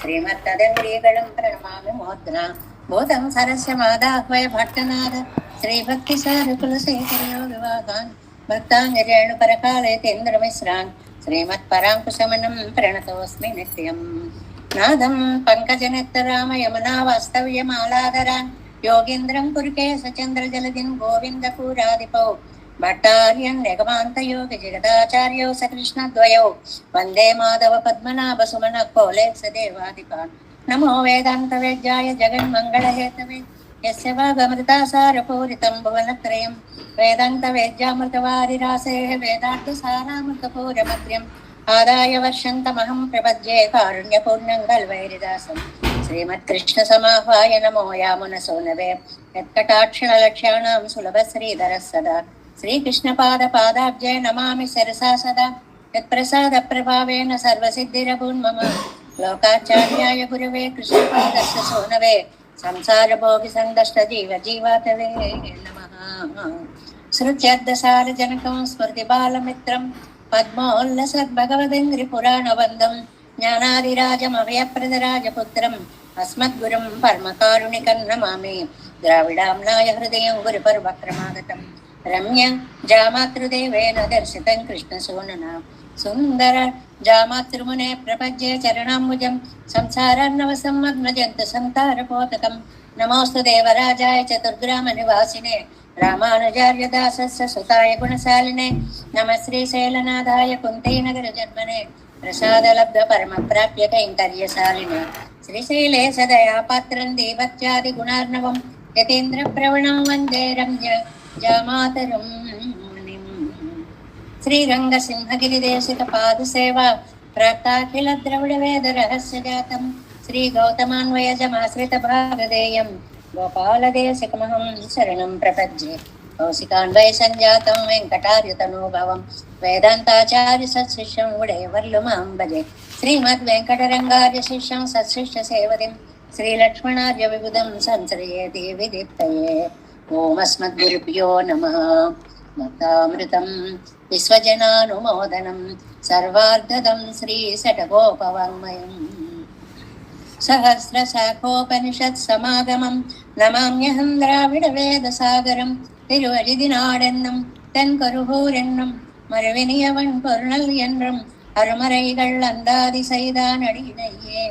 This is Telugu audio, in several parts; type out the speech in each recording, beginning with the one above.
శ్రీమత్తదంగ్రీగళం ప్రణమామి మోద్న భూతం సరస్య మాదాహ్వయ భట్టనాథ శ్రీభక్తి సారకులశేఖరయో వివాహాన్ భక్తాంగరేణు పరకాలేతేంద్రమిశ్రాన్ శ్రీమత్పరాంకుశమనం ప్రణతోస్మి నిత్యం నాదం పంకజనెత్తరామ యమునా వాస్తవ్యమాలాదరాన్ యోగీంద్రం కురుకే సచంద్ర జలదిన్ గోవింద పూరాదిపౌ భట్టార్యం నిగమాంతయోగి జగదాచార్యౌ సకృష్ణద్వయౌ వందే మాధవ పద్మనాభ సుమన కోలేక్స దేవాదిపాన్ నమో వేదాంత వేద్యాయ జగన్మంగళహేతవే యస్య వాగమృతాసారపూరితం భువనత్రయం వేదాంత వేద్యామృతవారిరాసే వేదార్థ సారామృతపూరమద్ర్యం ఆదాయ వర్షంతమహం ప్రపద్యే కారుణ్యపూర్ణం కల్వైరిదాసం శ్రీమత్కృష్ణ సమాహ్వాయ నమో యామున సోనవే యత్కటాక్షణలక్ష్యాణం సులభ శ్రీధర సదా శ్రీకృష్ణ పాద పాదాబ్జయ నమామి శిరసా సదా యత్ప్రసాద ప్రభావేన సర్వసిద్ధిరభూన్ మమ లోకాచార్యాయ గురవే కృష్ణపాదస్య సోనవే సంసార భోగి సందష్ట జీవ జీవాతవే నమః. శృత్యర్థసార జనకం స్మృతి బాలమిత్రం పద్మోల్లసద్భగవదేంద్రి పురాణ వందం జ్ఞానాదిరాజమభయప్రదరాజపుత్రం అస్మద్గురుం పరమకారుణికం నమామి. ద్రావిడాంనాయ హృదయం గురుపర్వక్రమాగతం రమ్య జామాతృదేవేన దర్శితం కృష్ణసూనన సుందర జామాతృమునే ప్రపద్యే చరణాంబుజం సంసారాన్నవసమ్మగ్నజంత సంతారపోతకం నమోస్తు దేవరాజాయ చతుర్గ్రామ నివాసినే రామానుజార్య దాసస్య సుతాయ గుణశాలినే నమ శ్రీశైలనాథాయ కుంతీనగర జన్మనే ప్రసాదలబ్ధ పరమ ప్రాప్య కైంకర్యశాలినే శ్రీశైలే సదయా పాత్రం దేవత్యాది గుణార్ణవం యతీంద్ర ప్రవణం వందే రమ్య జామాతరం మునిం. శ్రీరంగ సింహగిరిదేశిక పాద సేవా ప్రాప్తాఖిల ద్రవిడ వేద రహస్య జాతం శ్రీ గౌతమాన్వయజమాశ్రిత భాగదేయం గోపాలదేశికమహం శరణం ప్రపద్యే. కౌశికాన్వయ సంజాతం వెంకటార్యతనోభవం వేదాంతాచార్య సత్శిష్యం ఉడయవర్లు మాం భజే. శ్రీమద్ వెంకటరంగార్య శిష్యం సత్శిష్య సేవదిం శ్రీలక్ష్మణార్య విబుధం సంశ్రయే దేవి దీప్తయే. ఓమస్మద్గురుభ్యో నమః. భక్తామృతం విశ్వజనానుమోదనం సర్వార్ధదం శ్రీ శఠగోపవాङ्మయం సహస్రశాఖోపనిషత్ సమాగమం నమామ్యహం ద్రావిడ వేద సాగరం. తిరువழிదినాడెన్నం தென்கருகூரென்னும் மறுவினியவன் பொருணல் என்றும் அருமறைகள் அந்தாதி செய்தான் அடியினையே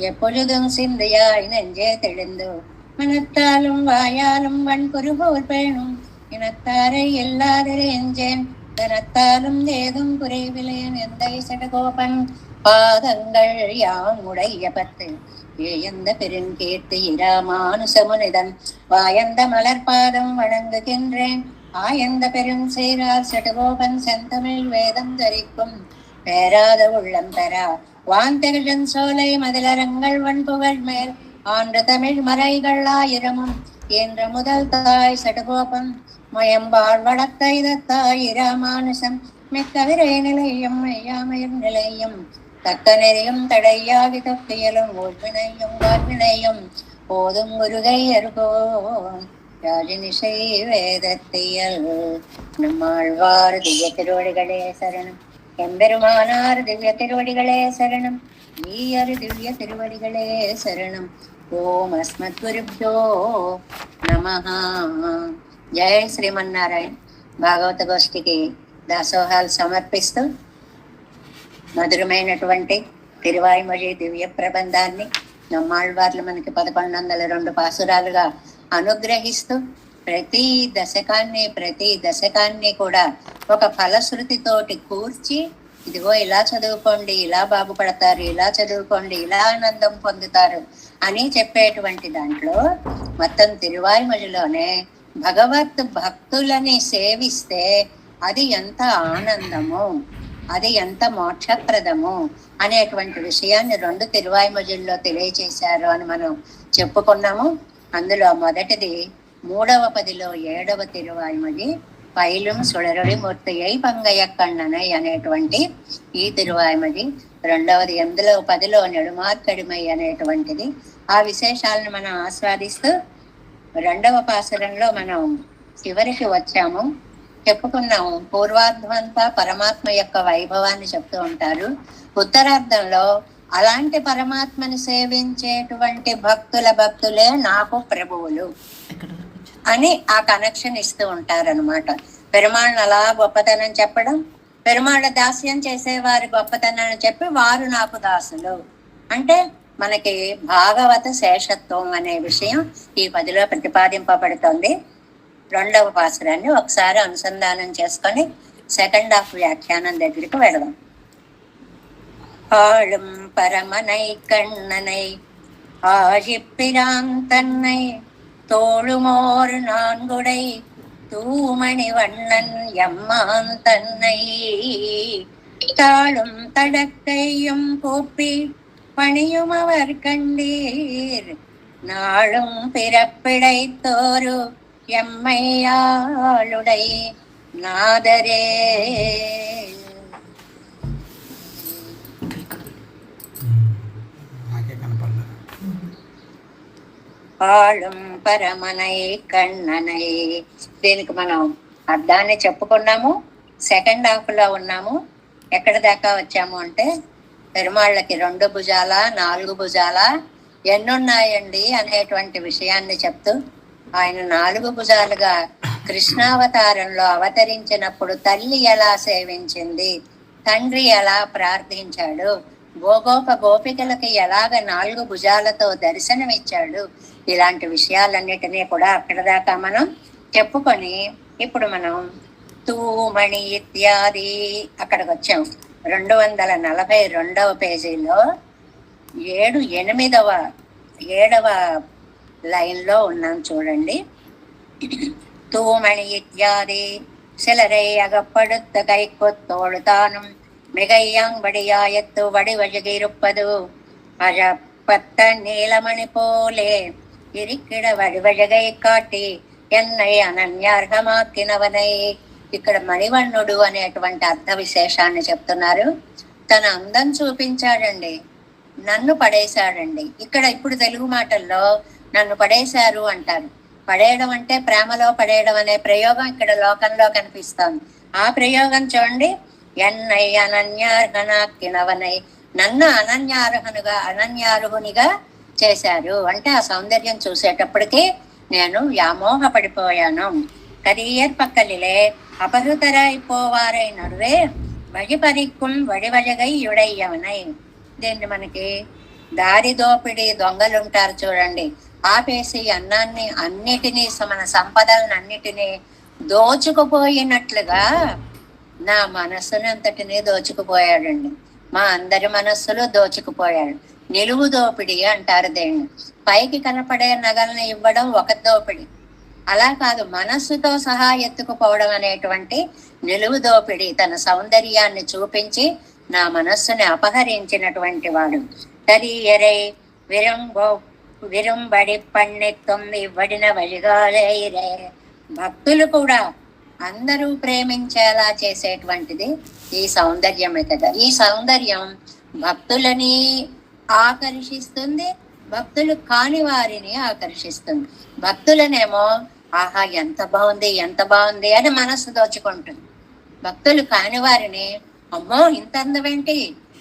எப்பொழுதும் சிந்தையாய் நெஞ்சே தெளிந்து மனத்தாலும் வாயாலும் வன்குருகூர் பேணும் இனத்தாரை எல்லாதரேஞ்சேன் தனத்தாலும் ஏதும் குறைவிலேன் எந்தை சடகோபன் பாதங்கள் யான் உடைய பத்து ஏயந்த பெருங்கீர்த்தி இராமானுசமுனிதன் வாயந்த மலர்பாதம் வணங்குகின்றேன். ஆயந்த பெரும் சீரார் சடகோபன் செந்தமிழ் வேதம் தரிக்கும் பேராத உள்ளம் பெறா வாந்தெழும் சோலை மதிலரங்கள் வன்புகழ் மேல் ஆண்டு தமிழ் மறைகள் ஆயிரமும் என்ற முதல் தாய் சடகோபன் மயம்பாள் வளர்த்த இதத்தாய் இராமானுசம் மிக்க விரை நிலையும் மெய்யாமயிர் நிலையும் தக்க நெறியும் தடையாகி தொக்கியலும் ஊழ்வினையும் வாழ்வினையும் போதும் முருகை அருகோன் ராஜனிசை வேதத்தியல். நம்மாழ்வார் திவ்ய திருவடிகளே சரணம். எம்பெருமானார் திவ்ய திருவடிகளே சரணம். ஈயரு திவ்ய திருவடிகளே சரணம். ఓం అస్మద్గురుభ్యో నమః. జయ శ్రీమన్నారాయణ. భాగవత గోష్ఠికి దాసోహాలు సమర్పిస్తూ మధురమైనటువంటి తిరువాయిమొഴി దివ్య ప్రబంధాన్ని నమ్మాళ్వార్లు మనకి 1102 పాసురాలుగా అనుగ్రహిస్తూ ప్రతి దశకాన్ని కూడా ఒక ఫలశ్రుతితోటి కూర్చి ఇదిగో ఇలా చదువుకోండి, ఇలా బాగుపడతారు, ఇలా చదువుకోండి, ఇలా ఆనందం పొందుతారు అని చెప్పేటువంటి దాంట్లో మొత్తం తిరువాయిమొழிలోనే భగవత్ భక్తులని సేవిస్తే అది ఎంత ఆనందము, అది ఎంత మోక్షప్రదము అనేటువంటి విషయాన్ని 2 తిరువాయిమొழிల్లో తెలియచేశారు అని మనం చెప్పుకున్నాము. అందులో మొదటిది 3వ పదిలో 7వ తిరువాయిమొഴి పైலும் సుడరొడి మూర్తియై పంగయ్య కண்ணనై అనేటువంటి ఈ తిరువాయిమొഴి. 2వది 8వ 10లో నెడుమార్కడిమై అనేటువంటిది. ఆ విశేషాలను మనం ఆస్వాదిస్తూ 2వ పాసురంలో మనం చివరికి వచ్చాము. చెప్పుకున్నాము. పూర్వార్థం అంతా పరమాత్మ యొక్క వైభవాన్ని చెప్తూ ఉంటారు. ఉత్తరార్థంలో అలాంటి పరమాత్మని సేవించేటువంటి భక్తులే నాకు ప్రభువులు అని ఆ కనెక్షన్ ఇస్తూ ఉంటారనమాట. పెరుమాళ్ళని అలా గొప్పతనం చెప్పడం, పెరుమాళ్ళ దాస్యం చేసేవారి గొప్పతనాన్ని చెప్పి వారు నాకు దాసులు అంటే మనకి భాగవత శేషత్వం అనే విషయం ఈ 10లో ప్రతిపాదింపబడుతుంది. 2వ పాసురాన్ని ఒకసారి అనుసంధానం చేసుకొని సెకండ్ హాఫ్ వ్యాఖ్యానం దగ్గరికి వెళదాం. ஆளும் பரமனை கண்ணனை ஆழிப்பிரான் தன்னை தோளுமோர் 4 தூமணி வண்ணன் எம்மான் தன்னை தாளும் தடக்கையும் கூப்பி பணியும் அவர் கண்டீர் நாளும் பிறப்பிடைத்தோரு எம்மையாளுடை நாதரே. ఆళం పరమనై కన్ననై, దీనికి మనం అర్థాన్ని చెప్పుకున్నాము. సెకండ్ హాఫ్ లో ఉన్నాము. ఎక్కడ దాకా వచ్చాము అంటే పెరుమాళ్ళకి 2 భుజాల 4 భుజాల ఎన్నున్నాయండి అనేటువంటి విషయాన్ని చెప్తూ, ఆయన 4 భుజాలుగా కృష్ణావతారంలో అవతరించినప్పుడు తల్లి ఎలా సేవించింది, తండ్రి ఎలా ప్రార్థించాడు, గోగోప గోపికలకి ఎలాగ 4 భుజాలతో దర్శనమిచ్చాడు, ఇలాంటి విషయాలన్నిటినీ కూడా అక్కడ దాకా మనం చెప్పుకొని ఇప్పుడు మనం తూమణి ఇత్యాది అక్కడికి వచ్చాం. 242వ పేజీలో 7వ లైన్లో ఉన్నాం చూడండి. தூமணி இத்தியாதி சிலரை அகப்படுத்த கை கொத்தோழுதானும் மிகையாம்படியாயத்து வடிவழகிருப்பது அழப்பத்த நீலமணி போலே ఇరికిడ వడివజగై కాటి ఎన్నై అనన్యార్హమాకినవనై. ఇక్కడ మణివన్నుడు అనేటువంటి అర్థ విశేషాన్ని చెప్తున్నారు. తన అందం చూపించాడండి, నన్ను పడేశాడండి. ఇక్కడ ఇప్పుడు తెలుగు మాటల్లో నన్ను పడేశారు అంటారు. పడేయడం అంటే ప్రేమలో పడేయడం అనే ప్రయోగం ఇక్కడ లోకంలో కనిపిస్తోంది. ఆ ప్రయోగం చూడండి. ఎన్నై అనన్యార్హనాకినవనై, నన్ను అనన్యార్హునిగా చేశారు అంటే ఆ సౌందర్యం చూసేటప్పటికి నేను వ్యామోహ పడిపోయాను. కరియర్ పక్కలిలే అపహృతరాయి పోవారై నడువే వழிపరిక్కుం వడివజగై యుడయ్యవనై. దీన్ని మనకి దారి దోపిడి దొంగలు ఉంటారు చూడండి, ఆపేసి అన్నాన్ని అన్నిటినీ మన సంపదలను అన్నిటినీ దోచుకుపోయినట్లుగా నా మనస్సుని అంతటినీ దోచుకుపోయాడండి. మా అందరి మనస్సులు దోచుకుపోయాడు. నిలువు దోపిడి అంటారు దేన్ని. పైకి కనపడే నగల్ని ఇవ్వడం ఒక దోపిడి, అలా కాదు మనస్సుతో సహా ఎత్తుకుపోవడం అనేటువంటి నిలువు దోపిడి. తన సౌందర్యాన్ని చూపించి నా మనస్సుని అపహరించినటువంటి వాడు. తరియరై విరుంబడి పన్నెత్తం ఇవ్వడిన వழிగాలేరే. భక్తులు కూడా అందరూ ప్రేమించేలా చేసేటువంటిది ఈ సౌందర్యమే కదా. ఈ సౌందర్యం భక్తులని ఆకర్షిస్తుంది, భక్తులు కాని వారిని ఆకర్షిస్తుంది. భక్తులనేమో ఆహా ఎంత బాగుంది ఎంత బాగుంది అని మనస్సు దోచుకుంటుంది. భక్తులు కాని వారిని అమ్మో ఇంత అందమేంటి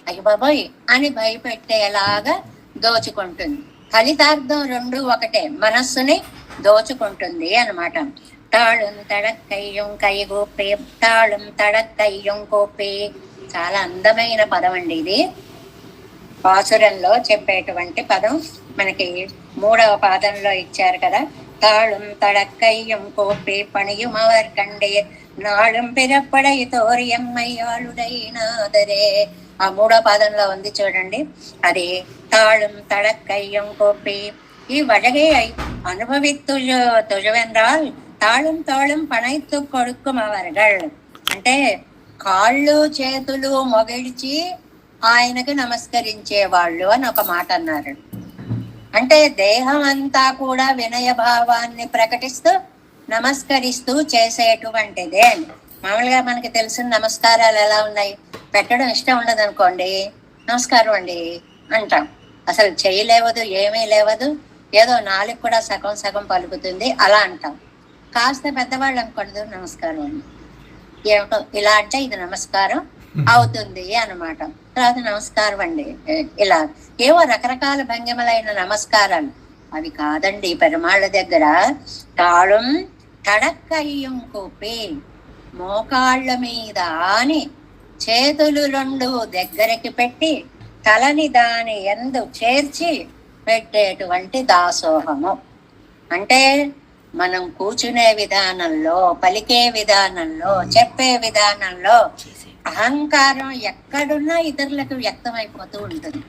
అయ్య బాబోయ్ అని భయపెట్టేలాగా దోచుకుంటుంది. ఫలితార్థం 2 ఒకటే, మనస్సుని దోచుకుంటుంది అన్నమాట. తాళం తడక్కయ్యం కైగోపే, తాళం తడక్కయ్యం కోపే. చాలా అందమైన పదం అండి ఇది. పాసురంలో చెప్పేటువంటి పదం మనకి 3వ పాదంలో ఇచ్చారు కదా. తాళం తడక్కయ్యం కోపే పణియుమవర్ కండే నాళం పిరప్పడై తోరియమ్మయ్యాలుడైనాదరే. ఆ 3వ పాదంలో ఉంది చూడండి. అది తాళం తడక్కయ్యం కోపే. ఈ వడగే అనుభవిత్తు తుజవెంద్రాల్ తాళం తాళం పణైత్తు కొడుక్కుమవర్గల్ అంటే కాళ్ళు చేతులు మొగిడ్చి ఆయనకి నమస్కరించే వాళ్ళు అని ఒక మాట అన్నారు. అంటే దేహం అంతా కూడా వినయ భావాన్ని ప్రకటిస్తూ నమస్కరిస్తూ చేసేటువంటిదే. మామూలుగా మనకి తెలిసిన నమస్కారాలు ఎలా ఉన్నాయి, పెట్టడం ఇష్టం ఉండదు అనుకోండి, నమస్కారం అండి అంటాం. అసలు చేయలేవదు, ఏమీ లేవదు, ఏదో నాలుగు కూడా సగం సగం పలుకుతుంది అలా అంటాం. కాస్త పెద్దవాళ్ళు అనుకోండి, నమస్కారం అండి ఏమిటో ఇలా అంటే ఇది నమస్కారం అవుతుంది అన్నమాట. తర్వాత నమస్కారం అండి ఇలా ఏవో రకరకాల భంగిమలైన నమస్కారాలు. అవి కాదండి పెరుమాళ్ళ దగ్గర. తాళం తడక్కయ్యం కూపి మోకాళ్ళ మీద ఆని చేతులు రెండు దగ్గరికి పెట్టి తలని దాని ఎందు చేర్చి పెట్టేటువంటి దాసోహము. అంటే మనం కూర్చునే విధానంలో, పలికే విధానంలో, చెప్పే విధానంలో అహంకారం ఎక్కడున్నా ఇతరులకు వ్యక్తమైపోతూ ఉంటుంది.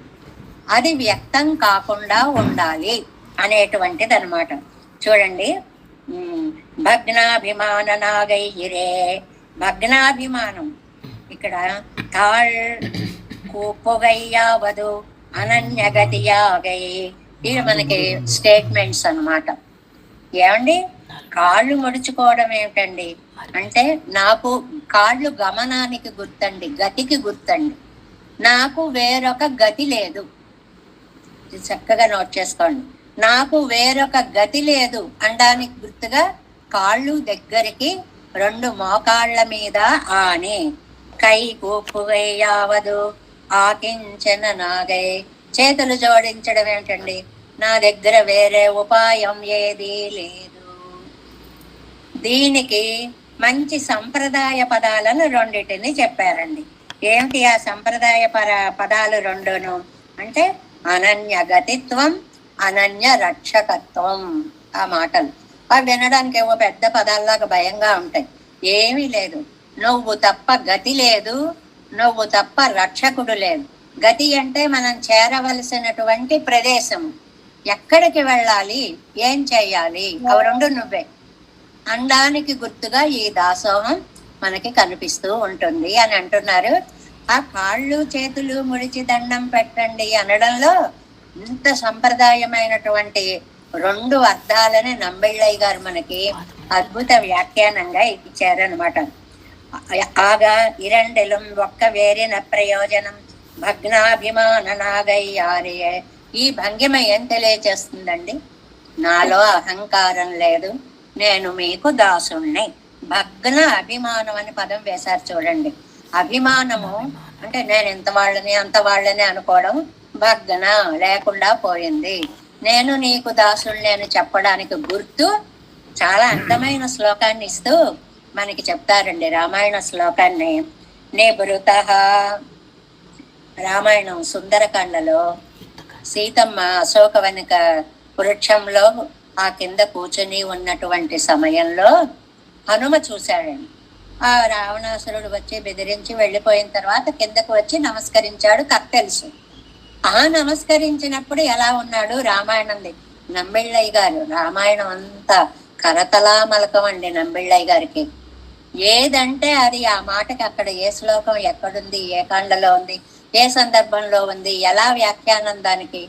అది వ్యక్తం కాకుండా ఉండాలి అనేటువంటిది అనమాట. చూడండి, భగ్నాభిమాన నాగైరే, భగ్నాభిమానం ఇక్కడ తాళ్ పొగయ్యావదు అనన్యగతియాగై, ఇవి మనకి స్టేట్మెంట్స్ అన్నమాట. ఏమండి, కాళ్ళు ముడుచుకోవడం ఏమిటండి అంటే, నాకు కాళ్ళు గమనానికి గుర్తండి, గతికి గుర్తండి. నాకు వేరొక గతి లేదు. చక్కగా నోట్ చేసుకోండి. నాకు వేరొక గతి లేదు అనడానికి గుర్తుగా కాళ్ళు దగ్గరికి రెండు మోకాళ్ళ మీద ఆని కై కూపుగయ్యావదు ఆకించన నాగై, చేతులు జోడించడం ఏమిటండి, నా దగ్గర వేరే ఉపాయం ఏదీ లేదు. దీనికి మంచి సంప్రదాయ పదాలను రెండింటిని చెప్పారండి. ఏమిటి ఆ సంప్రదాయ పదాలు రెండును అంటే, అనన్య గతిత్వం, అనన్య రక్షకత్వం. ఆ మాటలు అవి వినడానికి ఏవో పెద్ద పదాల్లాగా భయంగా ఉంటాయి. ఏమీ లేదు, నువ్వు తప్ప గతి లేదు, నువ్వు తప్ప రక్షకుడు లేదు. గతి అంటే మనం చేరవలసినటువంటి ప్రదేశం, ఎక్కడికి వెళ్ళాలి, ఏం చెయ్యాలి, అవి రెండు నువ్వే అనడానికి గుర్తుగా ఈ దాసోహం మనకి కనిపిస్తూ ఉంటుంది అని అంటున్నారు. ఆ కాళ్ళు చేతులు ముడిచి దండం పెట్టండి అనడంలో ఇంత సంప్రదాయమైనటువంటి రెండు అర్థాలని నంబిళ్ళయ్య గారు మనకి అద్భుత వ్యాఖ్యానంగా ఇచ్చారనమాట. ఆగా ఇరండెలం ఒక్క వేరిన ప్రయోజనం భగ్నాభిమాన నాగయ్యారే. ఈ భంగిమ ఏం తెలియచేస్తుందండి, నాలో అహంకారం లేదు, నేను మీకు దాసుణ్ణి. భగ్న అభిమానం అని పదం వేశారు చూడండి. అభిమానము అంటే నేను ఇంత వాళ్ళని అంత వాళ్ళని అనుకోవడం భగ్న లేకుండా పోయింది. నేను నీకు దాసుణ్ణి అని చెప్పడానికి గుర్తు చాలా అందమైన శ్లోకాన్ని ఇస్తూ మనకి చెప్తారండి. రామాయణ శ్లోకాన్ని నిభృత, రామాయణం సుందరకాండలో సీతమ్మ అశోకవనిక వృక్షంలో ఆ కింద కూర్చొని ఉన్నటువంటి సమయంలో హనుమ చూశాడండి. ఆ రావణాసురుడు వచ్చి బెదిరించి వెళ్ళిపోయిన తర్వాత కిందకు వచ్చి నమస్కరించాడు. కథ తెలుసు. ఆ నమస్కరించినప్పుడు ఎలా ఉన్నాడు రామాయణంది. నంబిళ్ళయ్య గారు రామాయణం అంతా కరతలామలకం అండి నంబిళ్ళయ్య గారికి. ఏదంటే అది ఆ మాటకి అక్కడ ఏ శ్లోకం ఎక్కడుంది, ఏ కాండలో ఉంది, ఏ సందర్భంలో ఉంది, ఎలా వ్యాఖ్యానం దానికి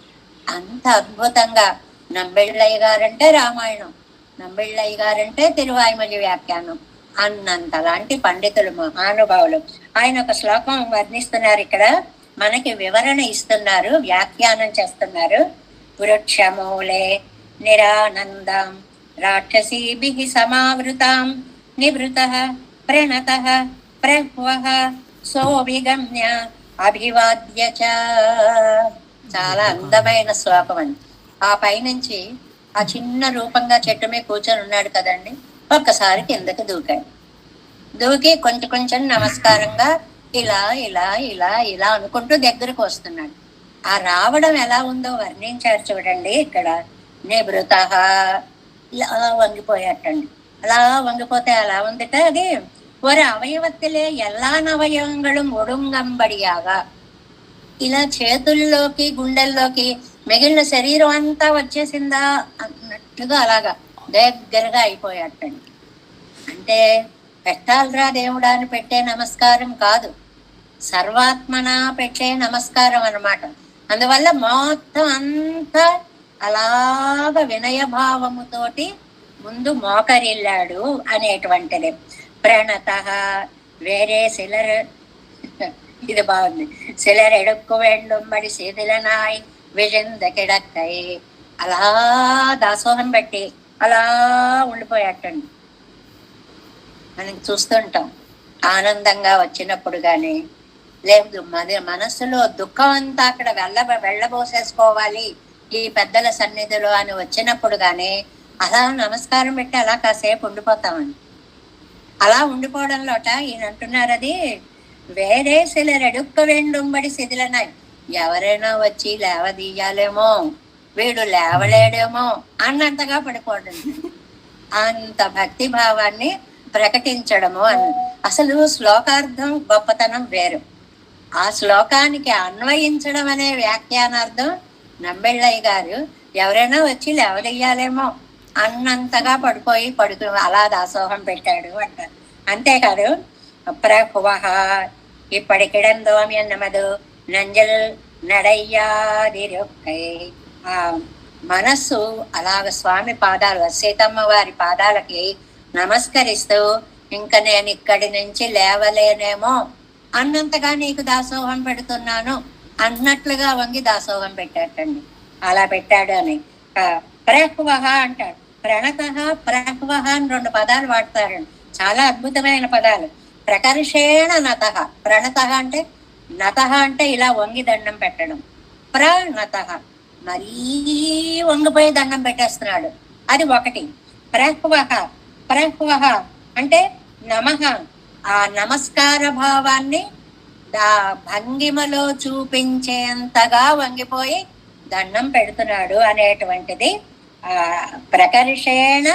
అంత అద్భుతంగా. నంబిళ్ళయ్య గారంటే రామాయణం, నంబిళ్ళయ్య గారంటే తిరువాయిమలి వ్యాఖ్యానం అన్నంతలాంటి పండితులు, మహానుభావులు. ఆయన ఒక శ్లోకం వర్ణిస్తున్నారు, ఇక్కడ మనకి వివరణ ఇస్తున్నారు, వ్యాఖ్యానం చేస్తున్నారు. వృక్షమూలే నిరానందం రాక్షసీభిః సమావృతాం నివృతః ప్రణతః ప్రహ్వః సోవిగమ్య అభివాద్య చ. చాలా అందమైన శ్లోకం అండి. ఆ పైనుంచి ఆ చిన్న రూపంగా చెట్టు మీద కూర్చొని ఉన్నాడు కదండి, ఒక్కసారి కిందకి దూకాడు. దూకి కొంచెం కొంచెం నమస్కారంగా ఇలా ఇలా ఇలా ఇలా అనుకుంటూ దగ్గరకు వస్తున్నాడు. ఆ రావడం ఎలా ఉందో వర్ణించారు చూడండి ఇక్కడ. నిభృత ఇలా వంగిపోయాటండి. అలా వంగిపోతే అలా ఉందిట. అది ஒரு అవయవத்திலே எல்லா నవయవங்களும் ఒడుంగంబడియాగా, ఇలా చేతుల్లోకి గుండెల్లోకి మిగిలిన శరీరం అంతా వచ్చేసిందా అన్నట్టుగా అలాగా దగ్గరగా అయిపోయాటండి. అంటే పెట్టాలరా దేవుడా అని పెట్టే నమస్కారం కాదు, సర్వాత్మన పెట్టే నమస్కారం అన్నమాట. అందువల్ల మొత్తం అంతా అలాగ వినయభావముతోటి ముందు మోకరిల్లాడు అనేటువంటిది. ప్రణత వేరే సిలర్, ఇది బాగుంది. సిలర్ ఎడుక్కు వెండుంబడి శిథిలనాయ్ విజంద కిడక్కై, అలా దాసోహం పెట్టి అలా ఉండిపోయాటండి. మనం చూస్తుంటాం ఆనందంగా వచ్చినప్పుడు కానీ, లేదు మనస్సులో దుఃఖం అంతా అక్కడ వెళ్ళబోసేసుకోవాలి ఈ పెద్దల సన్నిధిలో అని వచ్చినప్పుడు కానీ అలా నమస్కారం పెట్టి అలా కాసేపు ఉండిపోతామండి. అలా ఉండిపోవడంలోట ఈయన అంటున్నారు, అది వేరే సిలరెడుక్క వెండుంబడి శిథిలనాయి, ఎవరైనా వచ్చి లేవదీయాలేమో, వీడు లేవలేడేమో అన్నంతగా పడిపోవడం, అంత భక్తి భావాన్ని ప్రకటించడము అని. అసలు శ్లోకార్థం గొప్పతనం వేరు, ఆ శ్లోకానికి అన్వయించడం అనే వ్యాఖ్యానార్థం నంబెళ్ళయ్య గారు ఎవరైనా వచ్చి లేవదీయాలేమో అన్నంతగా పడుకుని అలా దాసోహం పెట్టాడు అంటారు. అంతేకాదు ప్రహువహ ఇప్పటికిడందోమి అన్నమదు నంజల్ నడయ్యాదిరొక్కై, ఆ మనస్సు అలాగ స్వామి పాదాలు సీతమ్మ వారి పాదాలకి నమస్కరిస్తూ ఇంకా నేను ఇక్కడి నుంచి లేవలేనేమో అన్నంతగా నీకు దాసోహం పెడుతున్నాను అన్నట్లుగా వంగి దాసోహం పెట్టాటండి. అలా పెట్టాడు అని ప్రహ్వహ అంటాడు. ప్రణత ప్రహ్వహ అని 2 పదాలు వాడతారండి, చాలా అద్భుతమైన పదాలు. ప్రకర్షేణ నత, ప్రణత అంటే నత అంటే ఇలా వంగి దండం పెట్టడం, ప్రణత మరీ వంగిపోయి దండం పెట్టేస్తున్నాడు, అది ఒకటి. ప్రహ్వహ ప్రహ్వహ అంటే నమః, ఆ నమస్కార భావాన్ని భంగిమలో చూపించేంతగా వంగిపోయి దండం పెడుతున్నాడు అనేటువంటిది ప్రకర్షేణ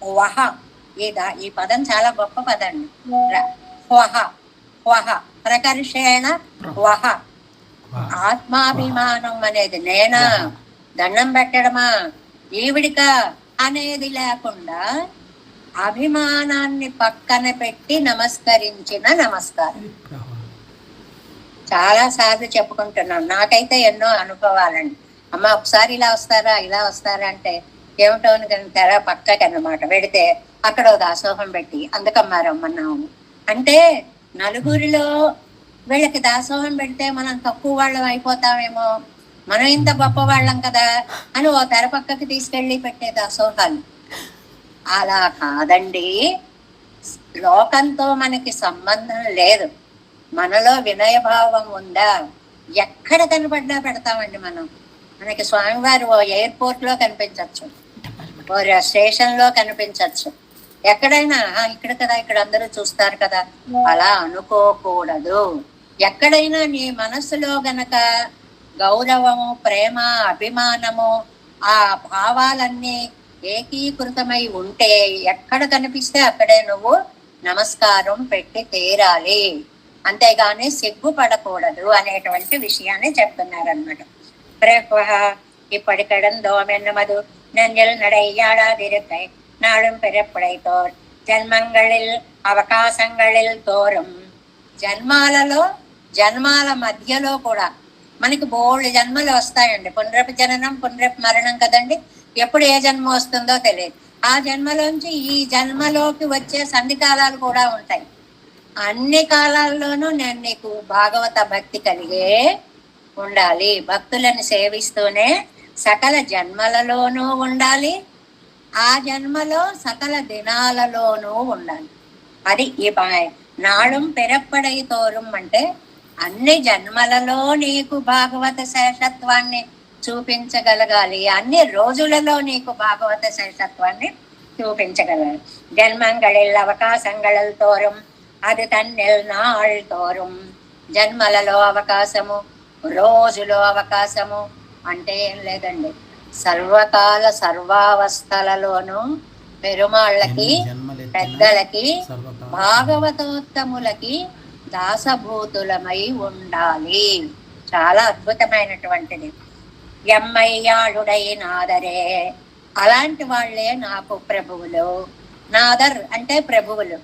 వహ. ఈ పదం చాలా గొప్ప పదం. వహ వహ ప్రకర్షేణ వహ, ఆత్మాభిమానం అనేది నేనా దండం పెట్టడమా ఈవిడిక అనేది లేకుండా అభిమానాన్ని పక్కన పెట్టి నమస్కరించిన నమస్కారం. చాలా సార్లు చెప్పుకుంటున్నాం, నాకైతే ఎన్నో అనుభవాలండి. అమ్మ ఒకసారి ఇలా వస్తారా అంటే ఏమిటో తెర పక్కకి అన్నమాట పెడితే అక్కడ దాసోహం పెట్టి అందుకమ్మా రమ్మన్నాము అంటే, నలుగురిలో వీళ్ళకి దాసోహం పెడితే మనం తక్కువ వాళ్ళం అయిపోతామేమో, మనం ఇంత గొప్ప వాళ్ళం కదా అని ఓ తెర పక్కకి తీసుకెళ్ళి పెట్టే దాసోహాలు. అలా కాదండి, లోకంతో మనకి సంబంధం లేదు, మనలో వినయభావం ఉందా ఎక్కడ కనపడ్డా పెడతామండి మనం. మనకి స్వామివారు ఓ ఎయిర్పోర్ట్ లో కనిపించవచ్చు, ఓ స్టేషన్ లో కనిపించవచ్చు, ఎక్కడైనా ఇక్కడ కదా ఇక్కడ అందరూ చూస్తారు కదా అలా అనుకోకూడదు. ఎక్కడైనా నీ మనసులో గనక గౌరవము, ప్రేమ, అభిమానము, ఆ భావాలన్నీ ఏకీకృతమై ఉంటే ఎక్కడ కనిపిస్తే అక్కడే నువ్వు నమస్కారం పెట్టి తీరాలి, అంతేగాని సిగ్గుపడకూడదు అనేటువంటి విషయాన్ని చెప్తున్నారన్నమాట. பிரஹ்வஹ இப்படிக்கடந்தோமென்னுமது நெஞ்சில் நடையாடாதிருக்கை நாடும் பிறப்புடைத்தோர் జన్మంగళిల్ అవకాశంగళిల్ తోరం. జన్మాల మధ్యలో కూడా మనకి బోల్డ్ జన్మలు వస్తాయండి. పునరపి జననం పునరపి మరణం కదండి, ఎప్పుడు ఏ జన్మ వస్తుందో తెలియదు. ఆ జన్మలోంచి ఈ జన్మలోకి వచ్చే సంధికాలాలు కూడా ఉంటాయి. అన్ని కాలాల్లోనూ నేను నీకు భాగవత భక్తి కలిగే ఉండాలి, భక్తులను సేవిస్తూనే సకల జన్మలలోనూ ఉండాలి, ఆ జన్మలో సకల దినాలలోనూ ఉండాలి. అది ఈ నాళం పెరప్పడై తోరం అంటే అన్ని జన్మలలో నీకు భాగవత శేషత్వాన్ని చూపించగలగాలి, అన్ని రోజులలో నీకు భాగవత శేషత్వాన్ని చూపించగలగాలి. జన్మంగళిల్ అవకాశంగళల్ తోరం అది తన్నెల్ నాళ్ తోరం. జన్మలలో అవకాశము, రోజులో అవకాశము అంటే ఏం లేదండి, సర్వకాల సర్వావస్థలలోనూ పెరుమాళ్ళకి, పెద్దలకి, భాగవతోత్తములకి దాసభూతులమై ఉండాలి. చాలా అద్భుతమైనటువంటిది. ఎమ్మయ్యాళుడై నాదరే, అలాంటి వాళ్లే నాకు ప్రభువులు. నాదర్ అంటే ప్రభువులు,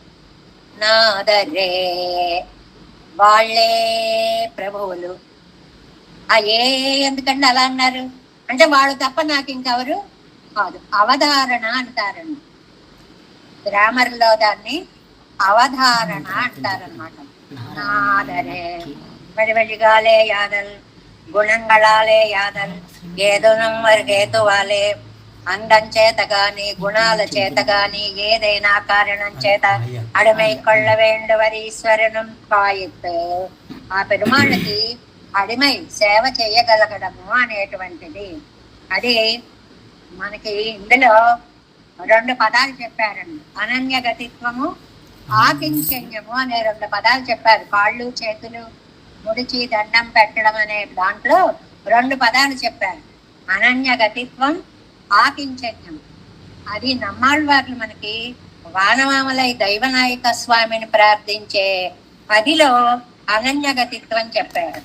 నాదరే వాళ్ళే ప్రభువులు. ఎందుకంటే అలా అన్నారు అంటే వాళ్ళు తప్ప నాకు ఇంకెవరు కాదు. అవధారణ అంటారండి, గ్రామర్లో దాన్ని అవధారణ అంటారనమాట. నాదరే వడివడిగాలే యాదల్ గుణంగళాలే యాదల్ ఏదునం వరకు ఏతువాలే అందం చేత గాని గుణాల చేత గాని ఏదైనా కారణం చేత అడిమై కొళ్ళ వేండువరీశ్వరనం కాయత్. ఆ పెరుమాళ్ళకి అడిమై సేవ చేయగలగడము అనేటువంటిది. అది మనకి ఇందులో 2 పదాలు చెప్పారండి. అనన్యగతిత్వము, ఆకించన్యము అనే 2 పదాలు చెప్పారు. కాళ్ళు చేతులు ముడిచి దండం పెట్టడం అనే దాంట్లో 2 పదాలు చెప్పారు. అనన్యగతిత్వం, ఆకించన్యం. అది నమ్మాళ్ళవార్లు మనకి వానమామలై దైవనాయక స్వామిని ప్రార్థించే పదిలో అనన్యగతిత్వం చెప్పారు.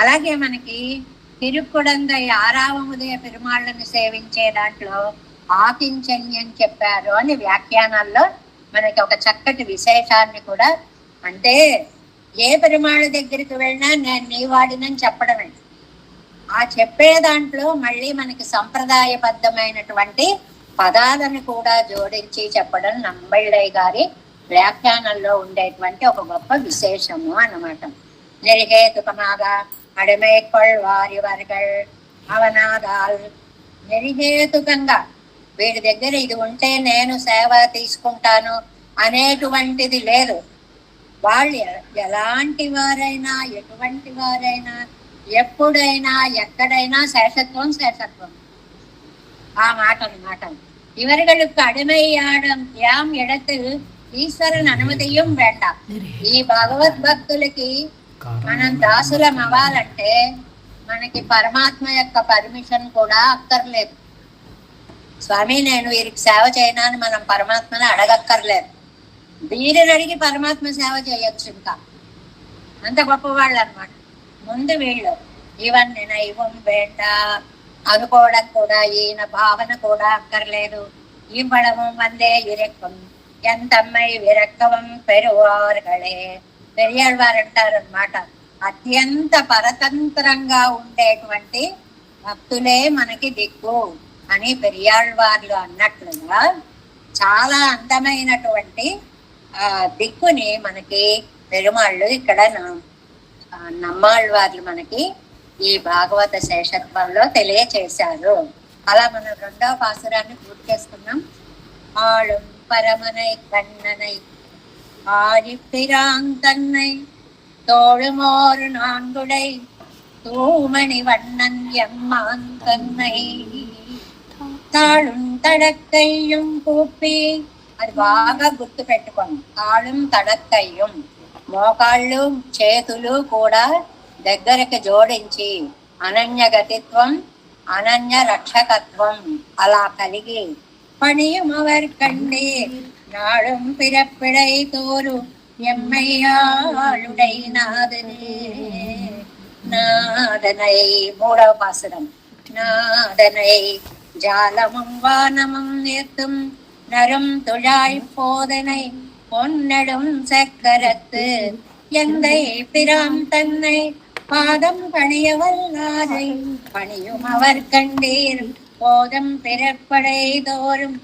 అలాగే మనకి తిరుక్కుడందై ఆరావముదయ పెరుమాళ్ళను సేవించే దాంట్లో ఆకించన్యం చెప్పారు అని వ్యాఖ్యానాల్లో మనకి ఒక చక్కటి విశేషాన్ని కూడా, అంటే ఏ పెరుమాళ్ళ దగ్గరికి వెళ్ళినా నేను నీ వాడినని చెప్పడమే. ఆ చెప్పే దాంట్లో మళ్ళీ మనకి సంప్రదాయబద్ధమైనటువంటి పదాలను కూడా జోడించి చెప్పడం నంబళ్ళయ్య గారి వ్యాఖ్యానంలో ఉండేటువంటి ఒక గొప్ప విశేషము అన్నమాట. నెరిగేతుకమాగా అడమేకొల్ వారి వర్గల్ అవనాదాల్. నెరిగేతుకంగా వీడి దగ్గర ఇది ఉంటే నేను సేవ తీసుకుంటాను అనేటువంటిది లేదు. వాళ్ళు ఎలాంటి వారైనా ఎటువంటి వారైనా ఎప్పుడైనా ఎక్కడైనా శేషత్వం శేషత్వం. ఆ మాట అన్నమాట. ఇవர்களுக்கு అడిமையாடும் யாம் இடத்தில் ఈశ్వరుని అనుమతియం వేండ. ఈ భగవద్భక్తులకి మనం దాసులం అవ్వాలంటే మనకి పరమాత్మ యొక్క పర్మిషన్ కూడా అక్కర్లేదు. స్వామి నేను వీరికి సేవ చేయనా అని మనం పరమాత్మని అడగక్కర్లేదు. వీరిని అడిగి పరమాత్మ సేవ చేయొచ్చు. ఇంకా అంత గొప్పవాళ్ళు అనమాట. ముందు వీళ్ళు ఇవన్నీ నైవం వేండ అనుకోవడం కూడా, ఈయన భావన కూడా అక్కర్లేదు. ఇవ్వడము వందే ఇరెక్కం ఎంతమ్మై విరక్కవం పెరువారుగళే. పెరియాళ్వారు అంటారనమాట, అత్యంత పరతంత్రంగా ఉండేటువంటి భక్తులే మనకి దిక్కు అని పెరియాళ్వార్లు అన్నట్లుగా చాలా అందమైనటువంటి దిక్కుని మనకి పెరుమాళ్ళు ఇక్కడ నమ్మాళ్ళవార్లు మనకి ఈ భాగవత శేషత్వంలో తెలియచేశారు. అలా మనం 2వ పాసురాన్ని పూర్తి చేసుకున్నాం. ఆళం పరమనై కన్ననై ஆழிப்பிராந்தன்னை தோழுமோரு நான்குடை தூமணி வண்ணன் எம்மான் தன்னை తాళం తడక్కయ్యం కూపి. అది బాగా గుర్తు పెట్టుకోండి. తాళం తడక్కయ్యం, మోకాళ్ళు చేతులు కూడా దగ్గరకు జోడించి అనన్యగతిత్వం అనన్య రక్షకత్వం అలా కలిగి பணியுமவர்கண்டே நாளும் பிறப்பிடை தோறு எம்மையாளுடை நாதனே. நாதனை 3వ பாசுரம். நாதனை ஜாலமும் வானமும் ஏத்தும் நரும் துழாய் போதனை பொன்னடும் சக்கரத்து எந்தை பிராம் தன்னை பாதம் பணிய வல்லாரை பணியும் அவர் கண்டீர் போதம் பிறப்படை தோறும்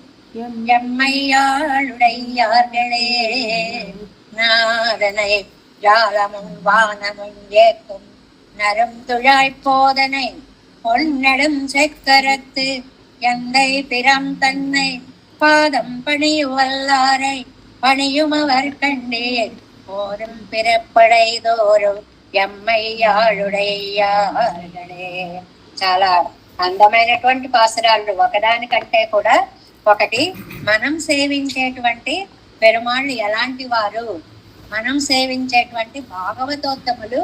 எம்மையாளுடையார்களே. நாதனை ஜாலமும் வானமும் ஏக்கும் நரும் துழாய் போதனை பொன்னடும் சக்கரத்து எந்தை பிராம் தன்னை பாதம் பணியும் வல்லாரை பணியும் அவர் கண்டீர் போதும் பிறப்படை தోறும் ఎమ్మయ్యాళుడయ్యాர்களే. చాలా అందమైనటువంటి పాసురాలు. ఒకదానికంటే కూడా ఒకటి. మనం సేవించేటువంటి పెరుమాళ్ళు ఎలాంటి వారు, మనం సేవించేటువంటి భాగవతోత్తములు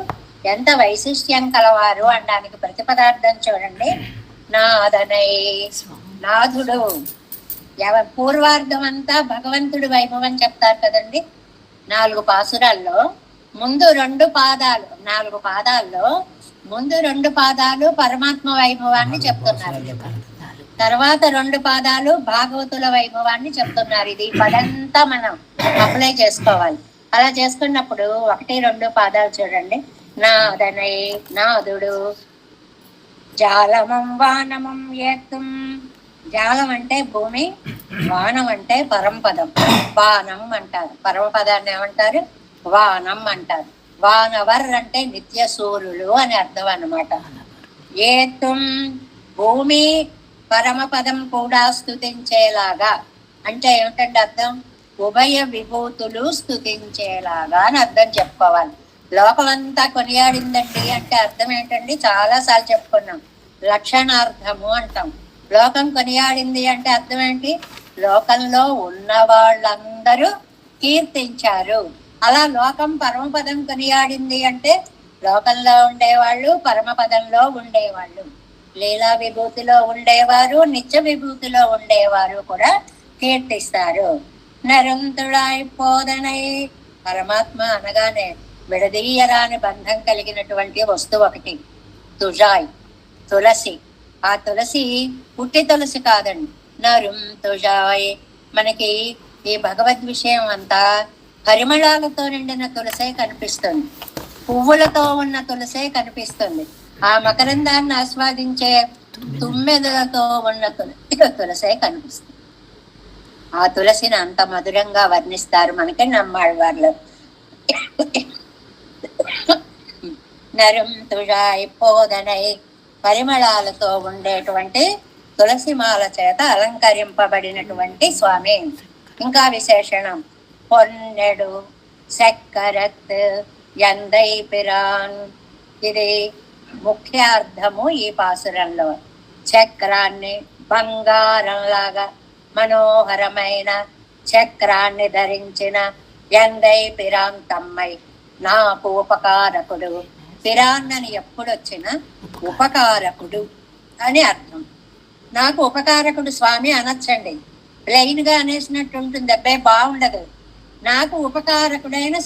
ఎంత వైశిష్ట్యం కలవారు అనడానికి ప్రతిపదార్థం చూడండి. నాదనై, నాథుడు. పూర్వార్ధం అంతా భగవంతుడి వైభవం చెప్తారు కదండి 4 పాసురాల్లో. ముందు 2 పాదాలు, 4 పాదాల్లో ముందు 2 పాదాలు పరమాత్మ వైభవాన్ని చెప్తున్నారు. తర్వాత 2 పాదాలు భాగవతుల వైభవాన్ని చెప్తున్నారు. ఇది పదంతా మనం అప్లై చేసుకోవాలి. అలా చేసుకున్నప్పుడు 1, 2 పాదాలు చూడండి. నాదనై, నాదుడు. జాలమం వానమం ఏత్తుం. జాలం అంటే భూమి, వానం అంటే పరంపదం. వానం అంటారు, పరమపదాన్ని ఏమంటారు? వానం అంటారు. వానవర్ అంటే నిత్య సూర్యులు అని అర్థం అన్నమాట. ఏత్తుం భూమి పరమపదం కూడా స్తుతించేలాగా. అంటే ఏమిటంటే అర్థం, ఉభయ విభూతులు స్తుతించేలాగా అని అర్థం చెప్పుకోవాలి. లోకమంతా కొనియాడిందండి అంటే అర్థం ఏంటండి, చాలా సార్లు చెప్పుకున్నాం, లక్షణార్థము అంటాం. లోకం కొనియాడింది అంటే అర్థం ఏంటి, లోకంలో ఉన్న వాళ్ళందరూ కీర్తించారు. అలా లోకం పరమపదం కొనియాడింది అంటే లోకంలో ఉండేవాళ్ళు, పరమపదంలో ఉండేవాళ్ళు, లీలా విభూతిలో ఉండేవారు, నిత్య విభూతిలో ఉండేవారు కూడా కీర్తిస్తారు. నరుంతుడాయి పోదనై, పరమాత్మ అనగానే విడదీయరాని బంధం కలిగినటువంటి వస్తువు ఒకటి తుజాయ్, తులసి. ఆ తులసి పుట్టి తులసి కాదండి, నరుం తుజాయ్. మనకి ఈ భగవద్ విషయం అంతా పరిమళాలతో నిండిన తులసే కనిపిస్తుంది, పువ్వులతో ఉన్న తులసే కనిపిస్తుంది. ఆ మకరందాన్ని ఆస్వాదించే తుమ్మెదలతో ఉన్న తులసే కనిపిస్తుంది. ఆ తులసిని అంత మధురంగా వర్ణిస్తారు మనకి నమ్మాళ్ళవార్లు. నరం తుజాయ్ పోదనై, పరిమళాలతో ఉండేటువంటి తులసిమాల చేత అలంకరింపబడినటువంటి స్వామి. ఇంకా విశేషణం పొన్నెడు చక్కరత్ ఎందై పిరాన్. ఇది ముఖ్యార్థము ఈ పాసురంలో. చక్రాన్ని, బంగారంలాగా మనోహరమైన చక్రాన్ని ధరించిన ఎందై పిరాన్ తమ్మై, నాకు ఉపకారకుడు. పిరాన్ అని ఎప్పుడొచ్చినా ఉపకారకుడు అని అర్థం. నాకు ఉపకారకుడు స్వామి అనొచ్చండి, ప్లెయిన్ గా అనేసినట్టు ఉంటుంది, అబ్బాయి బాగుండదు. నాకు ఉపకారకుడైన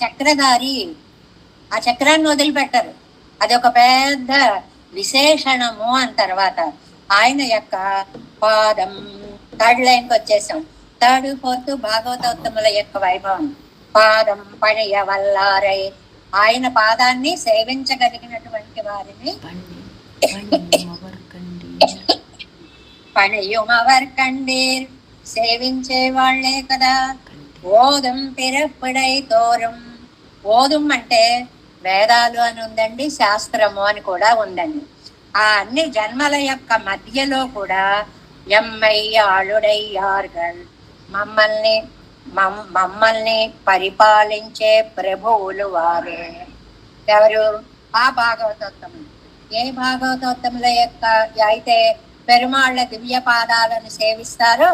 చక్రధారి, ఆ చక్రాన్ని వదిలిపెట్టరు, అది ఒక పెద్ద విశేషణము. అని తర్వాత ఆయన యొక్క పాదం, థర్డ్ లైన్కి వచ్చేసాం. థర్డ్ ఫోర్త్ భాగవతోత్తముల యొక్క వైభవం. పాదం పణియ వల్లారై, ఆయన పాదాన్ని సేవించగలిగినటువంటి వారిని పణియుమవర్ కండీర్, సేవించే వాళ్లే కదా. ఓదం పిరప్పుడై తోరం. ఓదుం అంటే వేదాలు అని ఉందండి, శాస్త్రము అని కూడా ఉందండి. ఆ అన్ని జన్మల యొక్క మధ్యలో కూడా ఎమ్మై ఆళుడయ్యార్గల్, మమ్మల్ని పరిపాలించే ప్రభువులు వారే. ఎవరు? ఆ భాగవతోత్తములు. ఏ భాగవతోత్తముల యొక్క అయితే పెరుమాళ్ల దివ్య పాదాలను సేవిస్తారో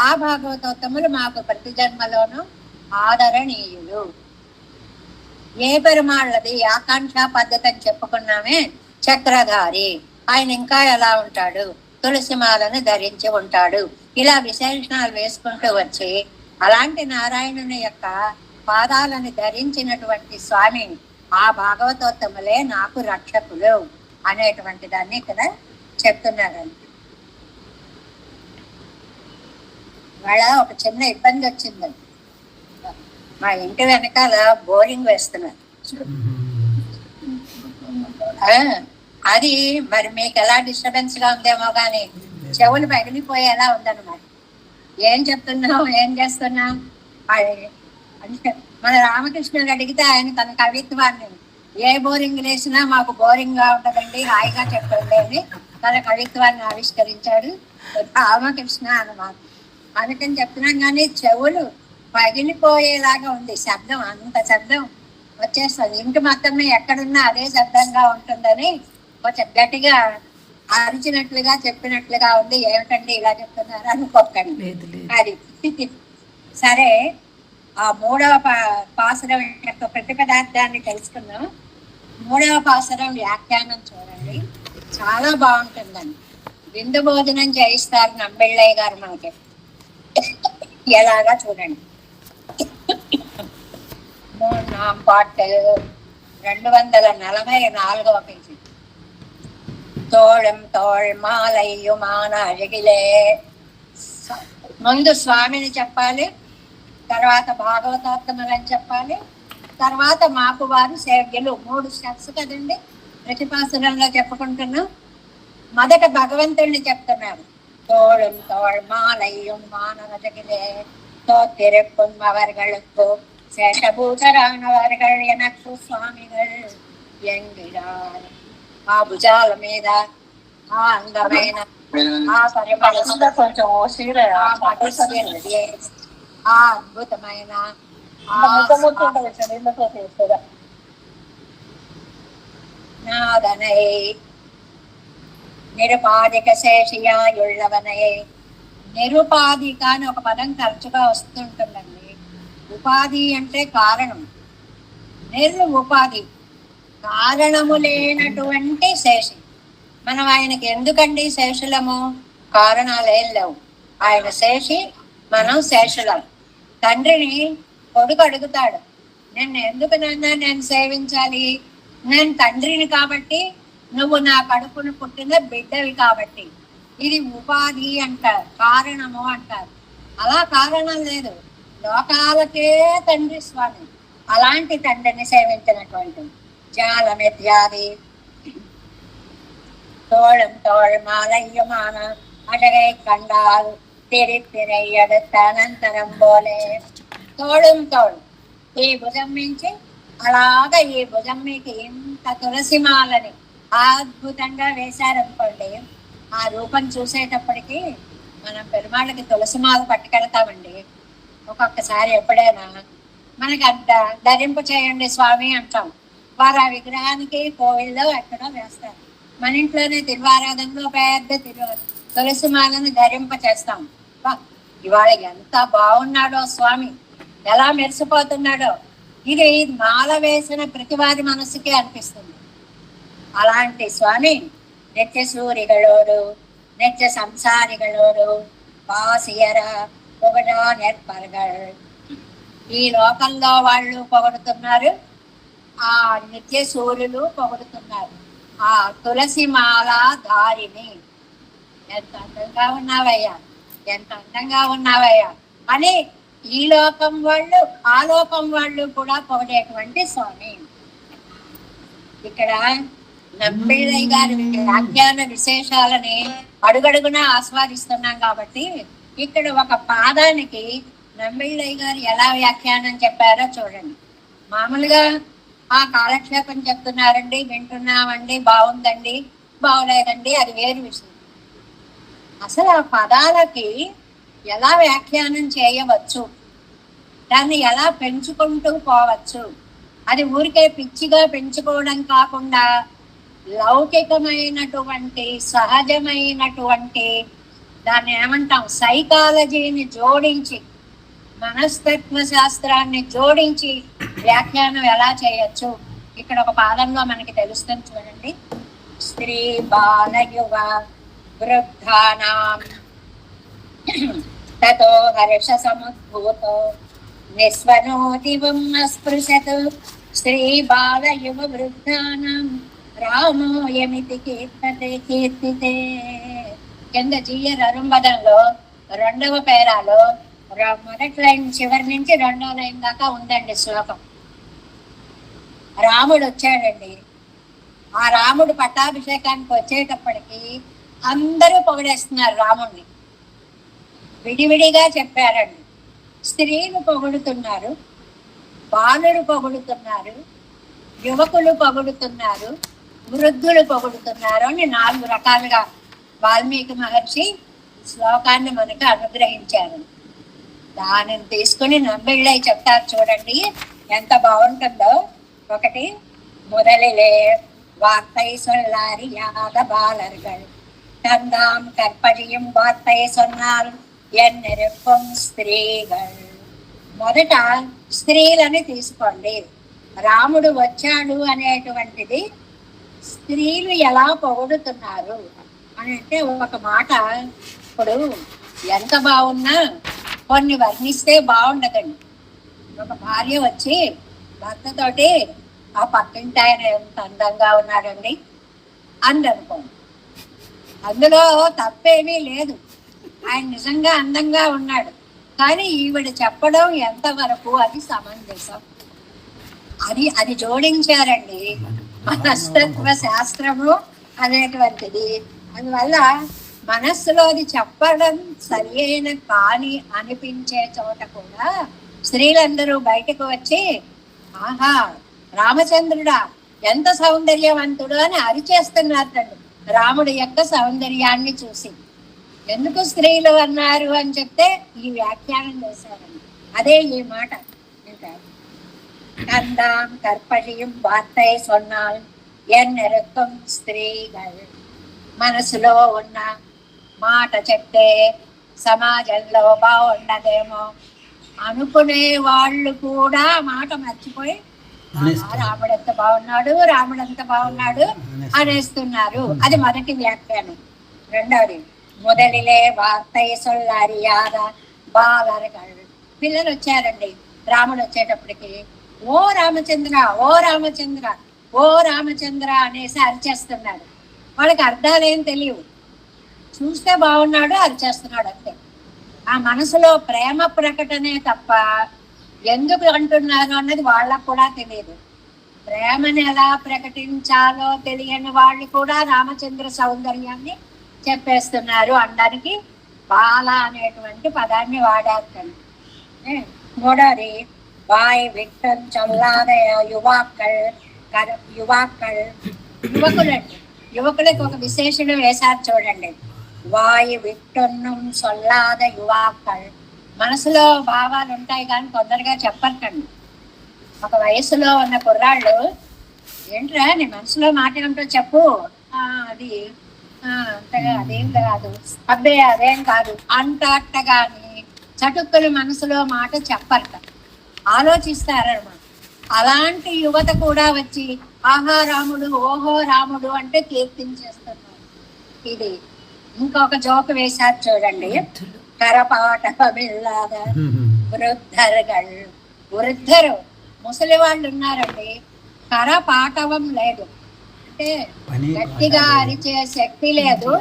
ఆ భాగవతోత్తములు మాకు ప్రతి జన్మలోనూ ఆదరణీయులు. ఏ పెరుమాళ్ళది? ఆకాంక్ష పద్ధతి అని చెప్పుకున్నామే, చక్రధారి. ఆయన ఇంకా ఎలా ఉంటాడు? తులసిమాలను ధరించి ఉంటాడు. ఇలా విశేషణాలు వేసుకుంటూ వచ్చి అలాంటి నారాయణుని యొక్క పాదాలను ధరించినటువంటి స్వామి, ఆ భాగవతోత్తములే నాకు రక్షకులు అనేటువంటి దాన్ని ఇక్కడ చెప్తున్నారండి. ఇవాళ ఒక చిన్న ఇబ్బంది వచ్చిందండి, మా ఇంటి వెనకాల బోరింగ్ వేస్తున్నారు. అది మరి మీకు ఎలా డిస్టర్బెన్స్ గా ఉందేమో కానీ చెవులు పగిలిపోయేలా ఉందన్నమాట. ఏం చెప్తున్నాం, ఏం చేస్తున్నాం అంటే మన రామకృష్ణుడు అడిగితే ఆయన తన కవిత్వాన్ని, ఏ బోరింగ్ వేసినా మాకు బోరింగ్ గా ఉండదండి, హాయిగా చెప్పండి అని తన కవిత్వాన్ని ఆవిష్కరించాడు రామకృష్ణ అన్నమాట. అందుకని చెప్తున్నాం, కానీ చెవులు పగిలిపోయేలాగా ఉంది శబ్దం, అంత శబ్దం వచ్చేస్తుంది. ఇంటి మొత్తమే ఎక్కడున్నా అదే శబ్దంగా ఉంటుందని కొంచెం గట్టిగా అరిచినట్లుగా చెప్పినట్లుగా ఉంది. ఏమిటండి ఇలా చెప్తున్నారు అనుకోకండి. అది సరే. ఆ మూడవ పాసురం యొక్క ప్రతిపదార్థాన్ని తెలుసుకుందాం. మూడవ పాసురం వ్యాఖ్యానం చూడండి, చాలా బాగుంటుందండి. విందు భోజనం చేయిస్తారు నంబెళ్ళయ్య గారు మనకి. ఎలాగా చూడండి. పాటు 244వ పేజీ. తోళం తోళ్ మాలయ్యుమాన అழகிலே. ముందు స్వామిని చెప్పాలి, తర్వాత భాగవతోత్తములని చెప్పాలి, తర్వాత మాకు వారు సేవ్యులు. 3 స్టెప్స్ కదండి ప్రతిపాసురంలో చెప్పుకుంటున్నాం. మొదట భగవంతుడిని చెప్తున్నారు. தோளும் தோள் மாலையும் மாணவர்களே தோத்திருக்கும் அவர்களுக்கு శేషభూతరానవర్గళ్ ఎనక్కు స్వామిகள் ఎంగిరార్. ఆ భుజాల మీద ఆ అందమైన కొంచెం అద్భుతమైన నాదనై నిరుపాధిక శేషియాయుళ్ళవనై. నిరుపాధిక అని ఒక పదం తరచుగా వస్తుంటుందండి. ఉపాధి అంటే కారణం, ఉపాధి కారణము లేనటువంటి శేషి. మనం ఆయనకి ఎందుకండి శేషులము? కారణాలేం లేవు. ఆయన శేషి, మనం శేషులం. తండ్రిని కొడుకు అడుగుతాడు, నేను ఎందుకు నాన్న నేను సేవించాలి? నేను తండ్రిని కాబట్టి, నువ్వు నా కడుపును పుట్టిన బిడ్డవి కాబట్టి. ఇది ఉపాధి అంటారు, కారణము అంటారు. అలా కారణం లేదు, లోకాలకే తండ్రి స్వామి. అలాంటి తండ్రిని సేవించినటువంటి జాలమిత్యాది தோளும் தோள்மாலையுமான அழகை கண்டால் திரை எடுத்தనంతరం పోలే. తోళం తోడు, ఈ భుజం నుంచి అలాగా ఈ భుజం మీకు ఇంత తులసిమాలని అద్భుతంగా వేశారనుకోండి, ఆ రూపం చూసేటప్పటికి మనం పెరుమాళ్ళకి తులసిమాల పట్టుకెళ్తామండి. ఒక్కొక్కసారి ఎప్పుడైనా మనకి అంత ధరింపు చేయండి స్వామి అంటాం. వారు ఆ విగ్రహానికి కోవిల్లో ఎక్కడో వేస్తారు. మన ఇంట్లోనే తిరువారాధనలో పెద్ద తులసిమాలను ధరింప చేస్తాం. ఇవాళ ఎంత బాగున్నాడో స్వామి, ఎలా మెరిసిపోతున్నాడో. ఇది మాల వేసిన ప్రతి వారి మనసుకే అనిపిస్తుంది. అలాంటి స్వామి నిత్య సూరిகளோடு నిత్య సంసారిகளோடு వాసియర పొగడా నేర్పరగల్. ఈ లోకంలో వాళ్ళు పొగడుతున్నారు, ఆ నిత్య సూర్యులు పొగడుతున్నారు ఆ తులసిమాల దారిని. ఎంత అందంగా ఉన్నావయ్యా, ఎంత అందంగా ఉన్నావయ్యా అని ఈ లోకం వాళ్ళు ఆ లోకం వాళ్ళు కూడా పొగడేటువంటి స్వామి. ఇక్కడ నంబిళ్ళయ్య గారి వ్యాఖ్యాన విశేషాలని అడుగడుగునా ఆస్వాదిస్తున్నాం కాబట్టి ఇక్కడ ఒక పాదానికి నంబిళ్ళయ్య గారు ఎలా వ్యాఖ్యానం చెప్పారో చూడండి. మామూలుగా ఆ కాలక్షేపం చెప్తున్నారండి, వింటున్నామండి, బాగుందండి, బాగులేదండి, అది వేరు విషయం. అసలు ఆ పదాలకి ఎలా వ్యాఖ్యానం చేయవచ్చు, దాన్ని ఎలా పెంచుకుంటూ పోవచ్చు, అది ఊరికే పిచ్చిగా పెంచుకోవడం కాకుండా లౌకికమైనటువంటి సహజమైనటువంటి దాన్ని ఏమంటాం సైకాలజీని జోడించి, మనస్తత్వ శాస్త్రాన్ని జోడించి వ్యాఖ్యానం ఎలా చేయొచ్చు ఇక్కడ ఒక పాదంలో మనకి తెలుస్తుంది చూడండి. స్త్రీ బాలయువ వృద్ధానాం తతో హర్ష సముద్భూతో నిస్వనో దివం అస్పృశతు. స్త్రీ బాలయువ వృద్ధానాం రామోయమితి కీర్తితే. కింద జీయర్ అరుంబదంలో 2వ పేరాలో మొదటి లైన్ చివరి నుంచి 2వ లైన్ దాకా ఉందండి శ్లోకం. రాముడు వచ్చాడండి. ఆ రాముడు పట్టాభిషేకానికి వచ్చేటప్పటికి అందరూ పొగిడేస్తున్నారు రాముడిని. విడివిడిగా చెప్పారండి. స్త్రీలు పొగుడుతున్నారు, బాలురు పొగుడుతున్నారు, యువకులు పొగుడుతున్నారు, వృద్ధులు పొగుడుతున్నారు అని 4 రకాలుగా వాల్మీకి మహర్షి శ్లోకాన్ని మనకు అనుగ్రహించారు. దానిని తీసుకుని నంబిళ్ళయ్య చెప్తారు చూడండి ఎంత బాగుంటుందో. 1 முதலிலே வார்த்தை சொல்லாரியாத பாலர்கள் தந்தாம் கற்பழியும் வார்த்தை சொன்னால் ఎన్నిరుக்கும் స్త్రీகள். మొదట స్త్రీలని తీసుకోండి. రాముడు వచ్చాడు అనేటువంటిది స్త్రీలు ఎలా పొగుడుతున్నారు అని అంటే ఒక మాట. ఇప్పుడు ఎంత బాగున్నా కొన్ని వర్ణిస్తే బాగుండదండి. ఒక భార్య వచ్చి భర్తతోటి ఆ పక్కింటి ఆయన ఎంత అందంగా ఉన్నాడండి అందనుకోండి, అందులో తప్పేమీ లేదు, ఆయన నిజంగా అందంగా ఉన్నాడు. కానీ ఈవిడ చెప్పడం ఎంతవరకు అది సమంజసం, అది జోడించారండి మనస్తత్వ శాస్త్రము అనేటువంటిది. అందువల్ల మనస్సులో అది చెప్పడం సరియైన కాని అనిపించే చోట కూడా స్త్రీలందరూ బయటకు వచ్చి ఆహా రామచంద్రుడా ఎంత సౌందర్యవంతుడు అని అరిచేస్తున్నారు రాముడి యొక్క సౌందర్యాన్ని చూసి. ఎందుకు స్త్రీలు అన్నారు అని చెప్తే ఈ వ్యాఖ్యానం చేశారండి. అదే ఈ మాట. ఇంకా கண்டான் கற்பழியும் வார்த்தை சொன்னால் என் இருக்கும் స్త్రీகள் మనసులో ఉన్న మాట చెప్తే సమాజంలో బాగుండదేమో అనుకునే వాళ్ళు కూడా మాట మర్చిపోయి రాముడంత బాగున్నాడు, రాముడంత బాగున్నాడు అనేస్తున్నారు. అది మొదటి వ్యాఖ్యానం. రెండవది మొదలిలే వార్తై సొల్లరియాద బాలరగల్. పిల్లలు వచ్చారండి. రాముడు వచ్చేటప్పటికి ఓ రామచంద్ర, ఓ రామచంద్ర, ఓ రామచంద్ర అనేసి అరిచేస్తున్నాడు. వాళ్ళకి అర్థాలు ఏం తెలియవు. చూస్తే బాగున్నాడు, అరిచేస్తున్నాడు అంతే. ఆ మనసులో ప్రేమ ప్రకటనే తప్ప ఎందుకు అంటున్నారు అన్నది వాళ్ళకు కూడా తెలియదు. ప్రేమని ఎలా ప్రకటించాలో తెలియని వాళ్ళు కూడా రామచంద్ర సౌందర్యాన్ని చెప్పేస్తున్నారు అనడానికి బాల అనేటువంటి పదాన్ని వాడారు. మూడోది వాయ్ విట్టం చల్లాద యువాక్కల్ యువాక్కల్ యువకులండి. యువకులకు ఒక విశేషణం వేశారు చూడండి. వాయు విట్టున్నం సొల్లాద యువాక్కల్. మనసులో భావాలు ఉంటాయి కానీ తొందరగా చెప్పకండి. ఒక వయసులో ఉన్న కుర్రాళ్ళు ఏంట్రా నీ మనసులో మాట ఏమిటో చెప్పు, అది అంతగా అదేం కాదు, అబ్బే అదేం కాదు అంటగాని చటుక్కులు మనసులో మాట చెప్పరట, ఆలోచిస్తారన్నమాట. అలాంటి యువత కూడా వచ్చి ఆహా రాముడు, ఓహో రాముడు అంటే కీర్తించేస్తున్నారు. ఇది ఇంకొక జోక వేశారు చూడండి. కరపాటమిల్లాగా వృద్ధరుగల్. వృద్ధరు ముసలి వాళ్ళు ఉన్నారండి, కరపాటవం లేదు, అంటే గట్టిగా అరిచే శక్తి లేదు.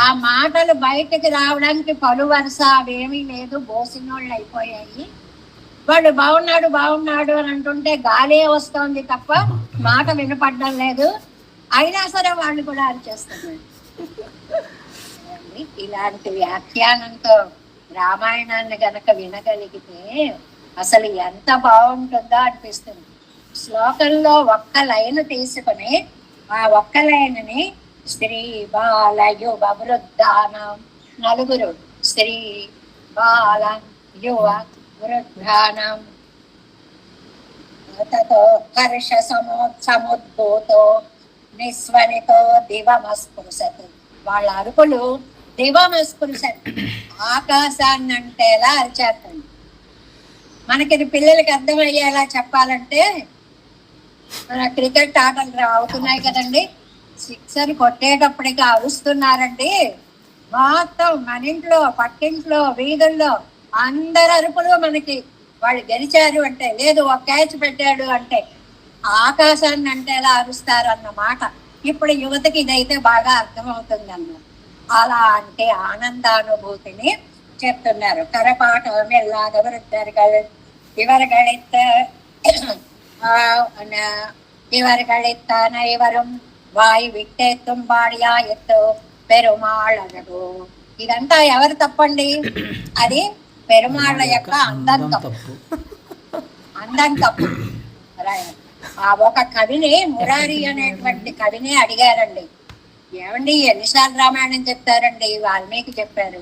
ఆ మాటలు బయటకు రావడానికి పలు వరుస అవేమీ లేదు, బోసినోళ్ళు అయిపోయాయి. వాడు బాగున్నాడు బాగున్నాడు అని అంటుంటే గాలే వస్తోంది తప్ప మాట వినపడడం లేదు. అయినా సరే వాళ్ళు కూడా అరిచేస్తున్నారు. ఇలాంటి వ్యాఖ్యానంతో రామాయణాన్ని గనక వినగలిగితే అసలు ఎంత బాగుంటుందో అనిపిస్తుంది. శ్లోకంలో ఒక్క లైన్ తీసుకుని ఆ ఒక్క లైన్ని స్త్రీ బాల యువ వృద్ధానం, నలుగురు స్త్రీ బాల యువ వృద్ధానం తతో హర్ష సముద్భూతో నిస్వనితో దివమస్పృశత్. వాళ్ళ అరుపులు దివమస్పృశత్, ఆకాశాన్ని అంటే ఎలా అరిచేస్తుంది. మనకి పిల్లలకి అర్థమయ్యేలా చెప్పాలంటే మన క్రికెట్ ఆటలు అవుతున్నాయి కదండి, సిక్సర్ కొట్టేటప్పటికి అరుస్తున్నారండి. మొత్తం మన ఇంట్లో పక్కింట్లో వీధుల్లో అందరు అరుపులు మనకి. వాళ్ళు గెలిచారు అంటే, లేదు ఒక క్యాచ్ పెట్టాడు అంటే ఆకాశాన్ని అంటే ఎలా అరుస్తారు అన్నమాట. ఇప్పుడు యువతకి ఇదైతే బాగా అర్థమవుతుంది అన్న. అలాంటి ఆనందానుభూతిని చెప్తున్నారు. కరపాఠం ఎలాగ వృద్ధர்கள் இவர்களித்த இவர்களித்தான இவரும் వాయి విట్టేత్తం బాడియా ఎత్తు పెరుమాళ్ళగు. ఇదంతా ఎవరు తప్పండి? అది పెరుమాళ్ళ యొక్క అందం తప్పు. అందం తప్పు. ఆ ఒక కవిని, మురారి అనేటువంటి కవిని అడిగారండి, ఏమండి ఎన్నిసార్లు రామాయణం చెప్తారండి? వాల్మీకి చెప్పారు,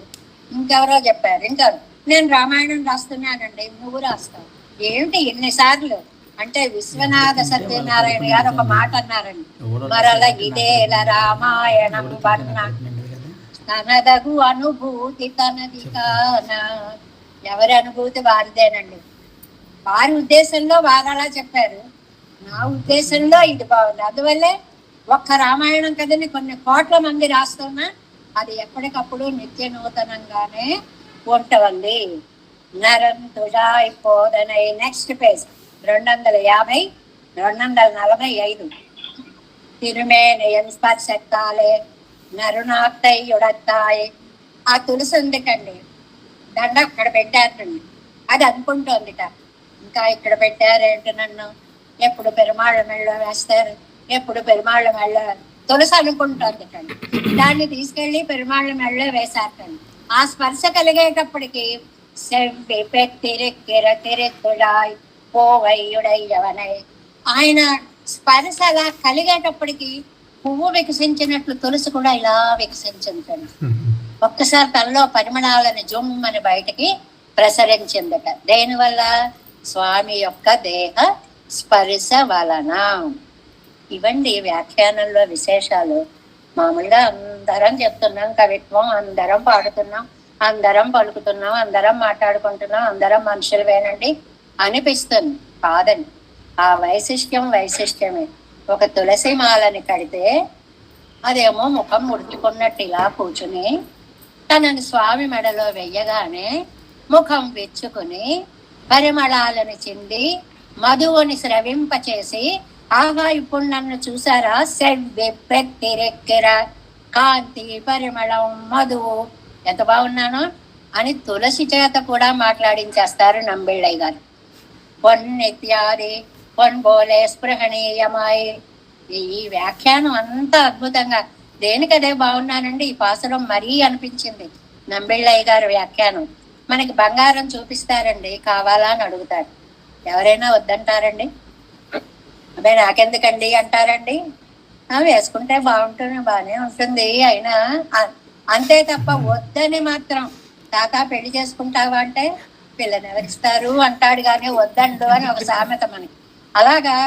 ఇంకెవరో చెప్పారు, ఇంకెవరు. నేను రామాయణం రాస్తున్నానండి, నువ్వు రాస్తావు ఏమిటి ఎన్నిసార్లు అంటే విశ్వనాథ సత్యనారాయణ గారు ఒక మాట అన్నారండి, మరల ఇదేల రామాయణం వర్ణ తనదగు అనుభూతి తనది కాన. ఎవరి అనుభూతి వారిదేనండి. వారి ఉద్దేశంలో వారు అలా చెప్పారు, నా ఉద్దేశంలో ఇది బాగుంది. అందువల్లే ఒక్క రామాయణం కదని కొన్ని కోట్ల మంది రాస్తున్నా అది ఎప్పటికప్పుడు నిత్య నూతనంగానే ఉంటుంది. నరం తుజాయ్ పోదనై. Next page 250 245. తిరుమేనయం స్పర్శక్తాలే నరునాక్తై ఉడత్తాయి. ఆ తులసి ఉందికండి, దండ అక్కడ పెట్టారండి, అది అనుకుంటోందిట, ఇంకా ఇక్కడ పెట్టారేంటి నన్ను, ఎప్పుడు పెరుమాళ్ళ మెళ్ళో వేస్తారు, ఎప్పుడు పెరుమాళ్ళ మెళ్ళో తులసి అనుకుంటోంది కండి. దాన్ని తీసుకెళ్లి పెరుమాళ్ళ మెళ్ళో వేశారటండి. ఆ స్పర్శ కలిగేటప్పటికి సెంపి పెట్టిరెక్కిర తిరెత్తుడాయ్ పోవయ్యుడయ్యవనై. ఆయన స్పర్శ అలా కలిగేటప్పటికి పువ్వు వికసించినట్లు తులసి కూడా ఇలా వికసించిందండి. ఒక్కసారి తనలో పరిమళాలని జుమ్మని బయటికి ప్రసరించిందట. దేనివల్ల? స్వామి యొక్క దేహ స్పర్శ వలన. ఇవండి వ్యాఖ్యానంలో విశేషాలు. మామూలుగా అందరం చెప్తున్నాం కవిత్వం, అందరం పాడుతున్నాం, అందరం పలుకుతున్నాం, అందరం మాట్లాడుకుంటున్నాం, అందరం మనుషులవేనండి అనిపిస్తుంది. కాదండి, ఆ వైశిష్ట్యమే. ఒక తులసి మాలని కడితే అదేమో ముఖం ముడుచుకున్నట్టు ఇలా కూర్చుని తనని స్వామి మెడలో వెయ్యగానే ముఖం విచ్చుకుని పరిమళాలను చింది మధువుని స్రవింపచేసి, ఆహా ఇప్పుడు నన్ను చూసారా, సెవ్వి ప్రతిరెక్కిర కాంతి పరిమళం మధువు ఎంత బాగున్నానో అని తులసి చేత కూడా మాట్లాడించేస్తారు నంబిళ్ళయ్య గారు. పొన్నిత్యాది పొన్బోలే స్పృహణీయమాయి. ఈ వ్యాఖ్యానం అంతా అద్భుతంగా, దేనికదే బాగున్నానండి. ఈ పాసురం మరీ అనిపించింది నంబిళ్ళయ్య గారు వ్యాఖ్యానం. మనకి బంగారం చూపిస్తారండి, కావాలా అని అడుగుతారు. ఎవరైనా వద్దంటారండి? అదే నాకెందుకండి అంటారండి. వేసుకుంటే బాగుంటుంది, బాగానే ఉంటుంది అయినా అంతే తప్ప వద్దని మాత్రం తాత పెళ్లి చేసుకుంటావా అంటే పిల్లని ఎవరిస్తారు అంటాడు కానీ వద్దండు అని ఒక సామెత మనకి. అలాగా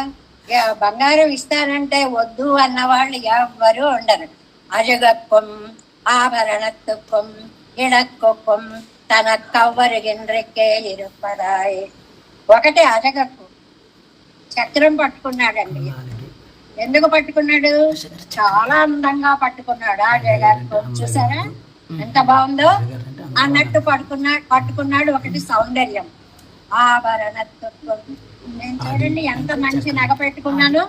బంగారం ఇస్తానంటే వద్దు అన్న వాళ్ళు ఎవ్వరూ ఉండరు. అజగక్కుం ఆభరణత్తుక్కుం ఇడక్కుక్కుం తన కవ్వరిగిన్రెక్కే ఇరుపదాయి. ఒకటి అజగక్కు చక్రం పట్టుకున్నాడండి. ఎందుకు పట్టుకున్నాడు? చాలా అందంగా పట్టుకున్నాడు. ఆ జగక్కు చూసారా ఎంత బాగుందో అన్నట్టు పట్టుకున్నాడు. ఒకటి సౌందర్యం, ఆభరణత్తుక్కుం, నేను చూడండి ఎంత మంచి నగ పెట్టుకున్నాను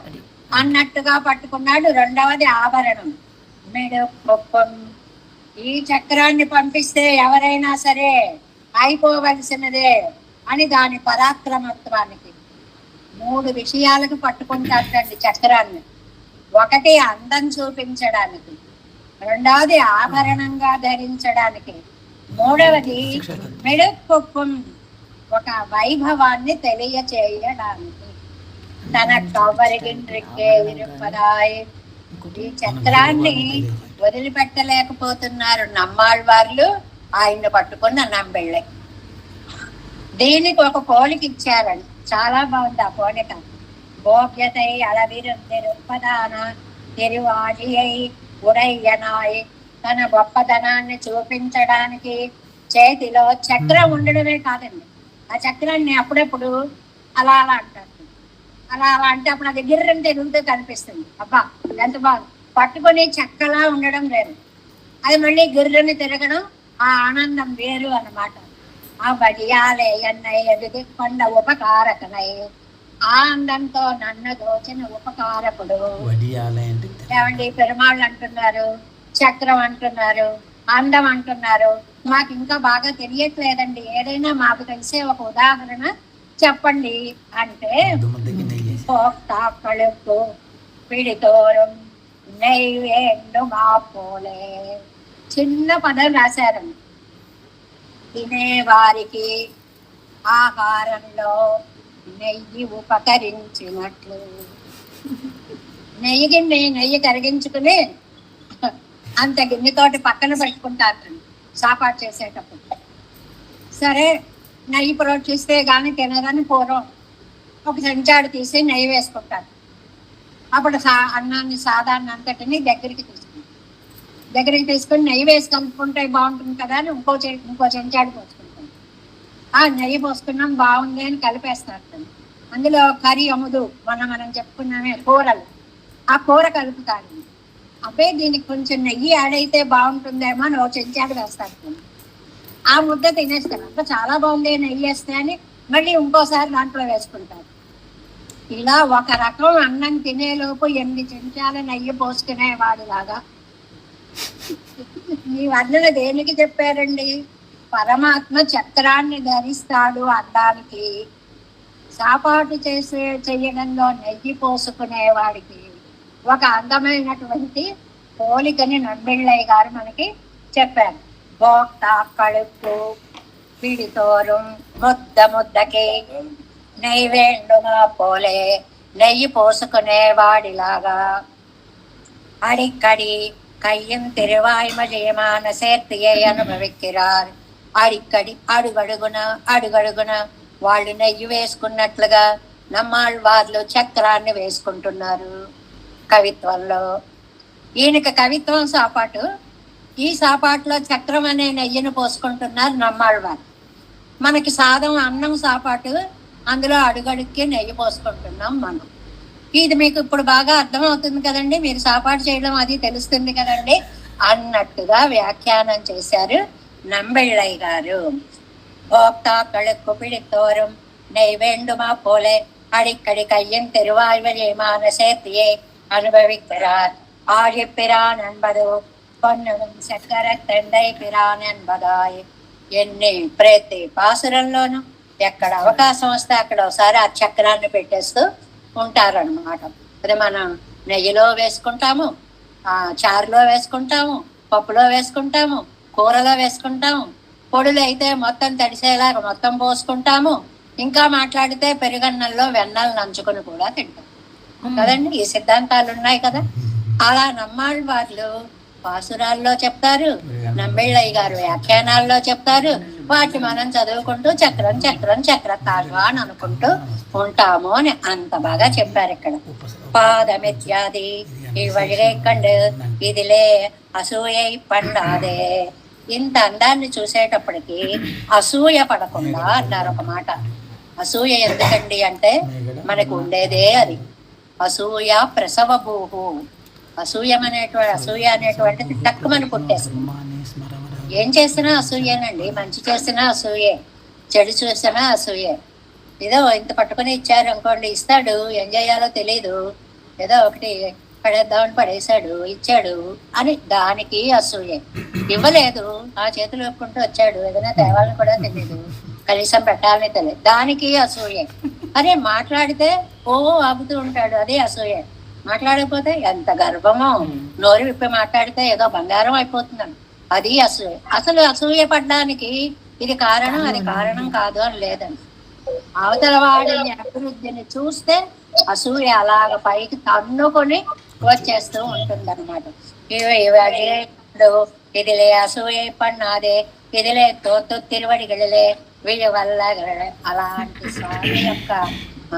అన్నట్టుగా పట్టుకున్నాడు. రెండవది ఆభరణం, మెడకొప్పం. ఈ చక్రాన్ని పంపిస్తే ఎవరైనా సరే అయిపోవలసినదే అని దాని పరాక్రమత్వానికి 3 విషయాలకు పట్టుకుంటారండి చక్రాన్ని. ఒకటి అందం చూపించడానికి, రెండవది ఆభరణంగా ధరించడానికి, మూడవది మెడకొప్పం ఒక వైభవాన్ని తెలియచేయడానికి. తన కవ్వరిగిన్రెక్కే ఇరుపదాయి. ఈ చక్రాన్ని వదిలిపెట్టలేకపోతున్నారు నమ్మాళ్ళవార్లు, ఆయన్ని పట్టుకున్న నంబిళ్ళే. దీనికి ఒక పోలిక ఇచ్చారండి, చాలా బాగుంది ఆ పోలిక. భోగ్యతై అలవిరుపదాన తిరువాడియై ఉడయ్యనాయ్. తన గొప్పదనాన్ని చూపించడానికి చేతిలో చక్రం ఉండడమే కాదండి, ఆ చక్రాన్ని అప్పుడప్పుడు అలా అలా అంటారు. అలా అంటే అప్పుడు అది గిర్రం తిరుగుతూ కనిపిస్తుంది. అబ్బా ఎంత బాగా పట్టుకొని చెక్కలా ఉండడం లేదు, అది మళ్ళీ గిర్రని తిరగడం, ఆ ఆనందం వేరు అన్నమాట. ఆ వడియాలే అన్నయ్య ఎదుగు కొండ ఉపకారకనై. ఆనందంతో నన్ను దోచిన ఉపకారకుడు. ఏమండి పెరుమాళ్ళు అంటున్నారు, చక్రం అంటున్నారు, అందం అంటున్నారు. మాకు ఇంకా బాగా తెలియట్లేదండి, ఏదైనా మాకు తెలిసే ఒక ఉదాహరణ చెప్పండి అంటే, కళుకు పిడితోరం నెయ్యేండు మాపోలే. చిన్న పదం రాశారండి. తినేవారికి ఆహారంలో నెయ్యి ఉపకరించినట్లు. నెయ్యి కరిగించుకుని అంత గిన్నెతోటి పక్కన పెట్టుకుంటారు సాపాటు చేసేటప్పుడు. సరే నెయ్యి ప్రోక్షిస్తే కానీ తినదని పూర్వం ఒక చెంచాడు తీసి నెయ్యి వేసుకుంటారు. అప్పుడు అన్నాన్ని సాధారణ అంతటిని దగ్గరికి తీసుకుని నెయ్యి వేసి కలుపుకుంటే బాగుంటుంది కదా అని ఇంకో చెంచాడు పోసుకుంటాం. ఆ నెయ్యి పోసుకున్నాం బాగుంది అని కలిపేస్తారు. అందులో కర్రీ అముదు మనం చెప్పుకున్నామే కూరలు, ఆ కూర కలుపుతారు. అబ్బే దీనికి కొంచెం నెయ్యి యాడ్ అయితే బాగుంటుందేమో అని ఒక చెంచాడు వేస్తారు. ఆ ముద్ద తినేస్తారు. అబ్బా చాలా బాగుంది నెయ్యి వేస్తే అని మళ్ళీ ఇంకోసారి దాంట్లో వేసుకుంటారు. ఇలా ఒక రకం అన్నం తినేలోపు 8 చెంచాల నెయ్యి పోసుకునేవాడు లాగా ఈ వర్ణన దేనికి చెప్పారండి? పరమాత్మ చక్రాన్ని ధరిస్తాడు అనడానికి, సాపాటు చెయ్యడంలో నెయ్యి పోసుకునేవాడికి ఒక అందమైనటువంటి పోలికని నంబిళ్ళయ్య గారు మనకి చెప్పారు. భోక్త కడుపు పిడితోరం ముద్దకి నెయ్యివేండుగా పోలే. నెయ్యి పోసుకునేవాడిలాగా అడిక్కడి கையும் திருவாய்மஜயமான சேர்த்தியை అనుభవిక్கிறார். అడిక్కడి అడుగడుగున వాళ్ళు నెయ్యి వేసుకున్నట్లుగా నమ్మాళ్ళవార్లు చక్రాన్ని వేసుకుంటున్నారు కవిత్వంలో. ఈయనకి కవిత్వం సాపాటు, ఈ సాపాటులో చక్రం అనే నెయ్యిని పోసుకుంటున్నారు నమ్మాళ్ళవారు. మనకి సాదం అన్నం సాపాటు, అందులో అడుగడుక్కి నెయ్యి పోసుకుంటున్నాం మనం. ఇది మీకు ఇప్పుడు బాగా అర్థమవుతుంది కదండి, మీరు సాపాటు చేయడం అది తెలుస్తుంది కదండి అన్నట్టుగా వ్యాఖ్యానం చేశారు నంబిళ్ళయ్య గారు. భోక్తాக்களுக்கு பிடித்தோறும் நெய் வேண்டுமா போல அடிக்கடி கையின் திருவாய்வழியமான சேர்த்தியை அனுபவிக்கிறார். ஆழிப்பிரான் என்பது பொன்னும் சக்கர தண்டை పిరాన్ என்பదాయ్. ఎన్ని ప్రతి పాసురంలోనూ ఎక్కడ అవకాశం వస్తే అక్కడ ఒకసారి ఆ చక్రాన్ని పెట్టేస్తూ ఉంటారనమాట. అది మనం నెయ్యిలో వేసుకుంటాము, చారులో వేసుకుంటాము, పప్పులో వేసుకుంటాము, కూరలో వేసుకుంటాము, పొడులు అయితే మొత్తం తడిసేలాగా మొత్తం పోసుకుంటాము, ఇంకా మాట్లాడితే పెరుగన్నంలో వెన్నలు నంచుకొని కూడా తింటాం కదండి. ఈ సిద్ధాంతాలు ఉన్నాయి కదా. అలా నమ్మాళ్ళవార్లు పాసురాల్లో చెప్తారు, నంబిళ్ళయ్య గారు వ్యాఖ్యానాల్లో చెప్తారు. వాటి మనం చదువుకుంటూ చక్రం చక్రం చక్రతాழ்వా అని అనుకుంటూ ఉంటాము అని అంత బాగా చెప్పారు ఇక్కడ. పాదమిత్యాది ఈ వడిరే కండు ఇదిలే అసూయై పండాదే. ఇంత అందాన్ని చూసేటప్పటికి అసూయ పడకుండా అన్నారు ఒక మాట. అసూయ ఎందుకండి అంటే మనకు ఉండేదే అది. అసూయ ప్రసవభూహు. అసూయ అనేటువంటిది తక్కువని పుట్టేస్తుంది. ఏం చేసినా అసూయేనండి, మంచి చేసినా అసూయే, చెడు చూసినా అసూయే. ఏదో ఇంత పట్టుకుని ఇచ్చారు అనుకోండి, ఇస్తాడు, ఏం చేయాలో తెలీదు, ఏదో ఒకటి పడేద్దామని పడేశాడు, ఇచ్చాడు అని దానికి అసూయే. ఇవ్వలేదు, ఆ చేతులు ఒప్పుకుంటూ వచ్చాడు, ఏదైనా తేవాలని కూడా తెలీదు, కనీసం పెట్టాలని తెలియదు, దానికి అసూయే. అరే మాట్లాడితే ఆగుతూ ఉంటాడు, అదే అసూయే. మాట్లాడకపోతే ఎంత గర్వమో, నోరు విప్పి మాట్లాడితే ఏదో బంగారం అయిపోతుందని, అది అసూయ. అసలు అసూయ పడ్డానికి ఇది కారణం అది కారణం కాదు అని లేదండి. అవతల వాడి అభివృద్ధిని చూస్తే అసూయ అలాగ పైకి తన్నుకొని వచ్చేస్తూ ఉంటుంది అనమాట. ఇదిలే అసూయ పన్నాదే ఇదిలే తోత్తు తిరువడిగలే వీళ్ళ వల్ల. అలాంటి స్వామి యొక్క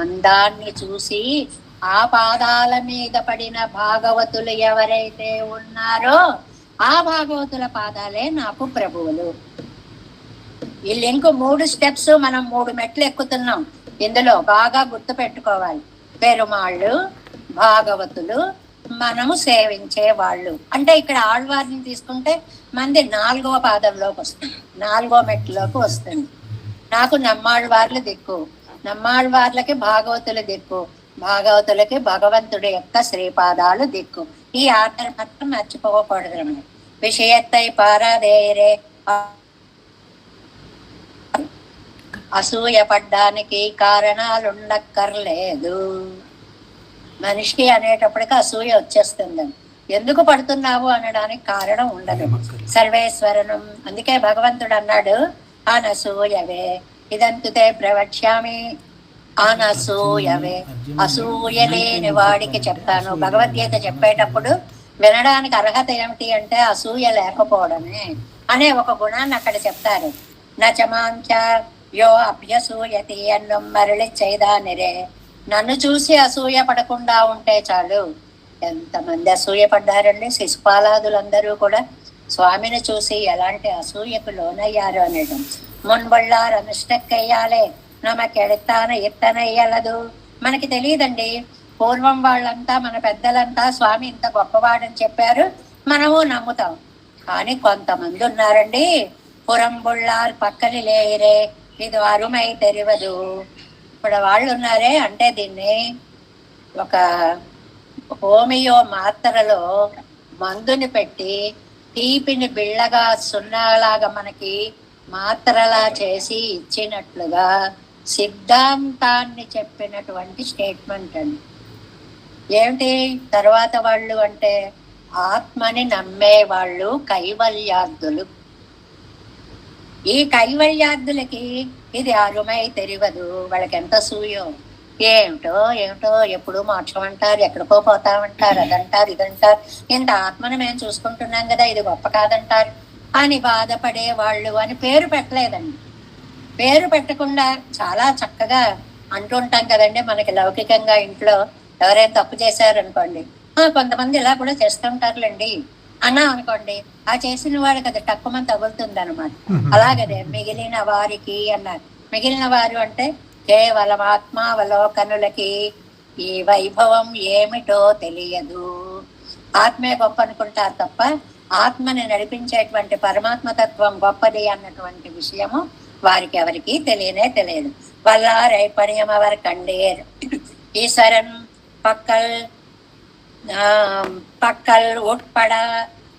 అందాన్ని చూసి ఆ పాదాల మీద పడిన భాగవతులు ఎవరైతే ఉన్నారో ఆ భాగవతుల పాదాలే నాకు ప్రభువులు. ఈ లింక్ 3 స్టెప్స్, మనం 3 మెట్లు ఎక్కుతున్నాం. ఇందులో బాగా గుర్తు పెట్టుకోవాలి. పెరుమాళ్ళు, భాగవతులు, మనము సేవించే వాళ్ళు. అంటే ఇక్కడ ఆళ్వారిని తీసుకుంటే మంది 4వ పాదంలోకి వస్తుంది, 4వ మెట్లోకి వస్తుంది. నాకు నమ్మాళ్ళవార్లు దిక్కు, నమ్మాళ్ళవార్లకి భాగవతులు దిక్కు, భాగవతులకి భగవంతుడి యొక్క శ్రీపాదాలు దిక్కు. ఈ ఆర్డర్ మాత్రం మర్చిపోకూడదు అన్నమాట. విషయత్తై పారాదేరే. అసూయ పడ్డానికి కారణాలుండక్కర్లేదు. మనిషి అనేటప్పటికి అసూయ వచ్చేస్తుందని. ఎందుకు పడుతున్నావు అనడానికి కారణం ఉండదు. సర్వేశ్వరనం. అందుకే భగవంతుడు అన్నాడు అనసూయవే ఇదంతుతే ప్రవక్ష్యామి అనసూయవే. అసూయ లేని వాడికి చెప్తాను. భగవద్గీత చెప్పేటప్పుడు వినడానికి అర్హత ఏమిటి అంటే అసూయ లేకపోవడమే అనే ఒక గుణాన్ని అక్కడ చెప్తారు. నచమాంచ యో అభ్యసూయతి అన్నం మరలి చేయదానిరే. నన్ను చూసి అసూయ పడకుండా ఉంటే చాలు. ఎంతమంది అసూయ పడ్డారండి. శిశుపాలాదులందరూ కూడా స్వామిని చూసి ఎలాంటి అసూయకు లోనయ్యారు అనడం. మున్బళ్ళారు అనుష్టక్కయ్యాలే నమకెడతాన ఎత్తనయ్యలదు. మనకి తెలియదండి. పూర్వం వాళ్ళంతా మన పెద్దలంతా స్వామి ఇంత గొప్పవాడని చెప్పారు, మనము నమ్ముతాం. కానీ కొంతమంది ఉన్నారండి, పురంబుళ్ళారు పక్కని లేరే ఇది అరుమై తెరవదు. ఇప్పుడు వాళ్ళు ఉన్నారే అంటే దీన్ని ఒక హోమియో మాత్రలో మందుని పెట్టి తీపిని బిళ్ళగా సున్నాలాగా మనకి మాత్రలా చేసి ఇచ్చినట్లుగా సిద్ధాంతాన్ని చెప్పినటువంటి స్టేట్మెంట్ అండి. ఏమిటి తర్వాత వాళ్ళు అంటే ఆత్మని నమ్మే వాళ్ళు కైవల్యార్థులు. ఈ కైవల్యార్థులకి ఇది అరుమై తెరవదు. వాళ్ళకి ఎంత సూయో ఏమిటో ఏమిటో ఎప్పుడు మోక్షం అంటారు, ఎక్కడికో పోతామంటారు, అదంటారు ఇదంటారు, ఇంత ఆత్మను మేము చూసుకుంటున్నాం కదా, ఇది గొప్ప కాదంటారు అని బాధపడే వాళ్ళు అని పేరు పెట్టలేదండి. పేరు పెట్టకుండా చాలా చక్కగా అంటుంటాం కదండి. మనకి లౌకికంగా ఇంట్లో ఎవరైనా తప్పు చేశారనుకోండి, కొంతమంది ఇలా కూడా చేస్తుంటారులేండి అన్నా అనుకోండి, ఆ చేసిన వాడికి అది తక్కువ తగులుతుంది అనమాట. అలాగదే మిగిలిన వారికి అన్నారు. మిగిలిన వారు అంటే కేవలం ఆత్మావలోకనులకి ఈ వైభవం ఏమిటో తెలియదు. ఆత్మే గొప్ప అనుకుంటారు తప్ప ఆత్మని నడిపించేటువంటి పరమాత్మ తత్వం గొప్పది అన్నటువంటి విషయము వారికి ఎవరికి తెలియనే తెలియదు. వల్లారై పణియం அவர் கண்டேர் ஈஸ்வரன் பக்கல் உட்பட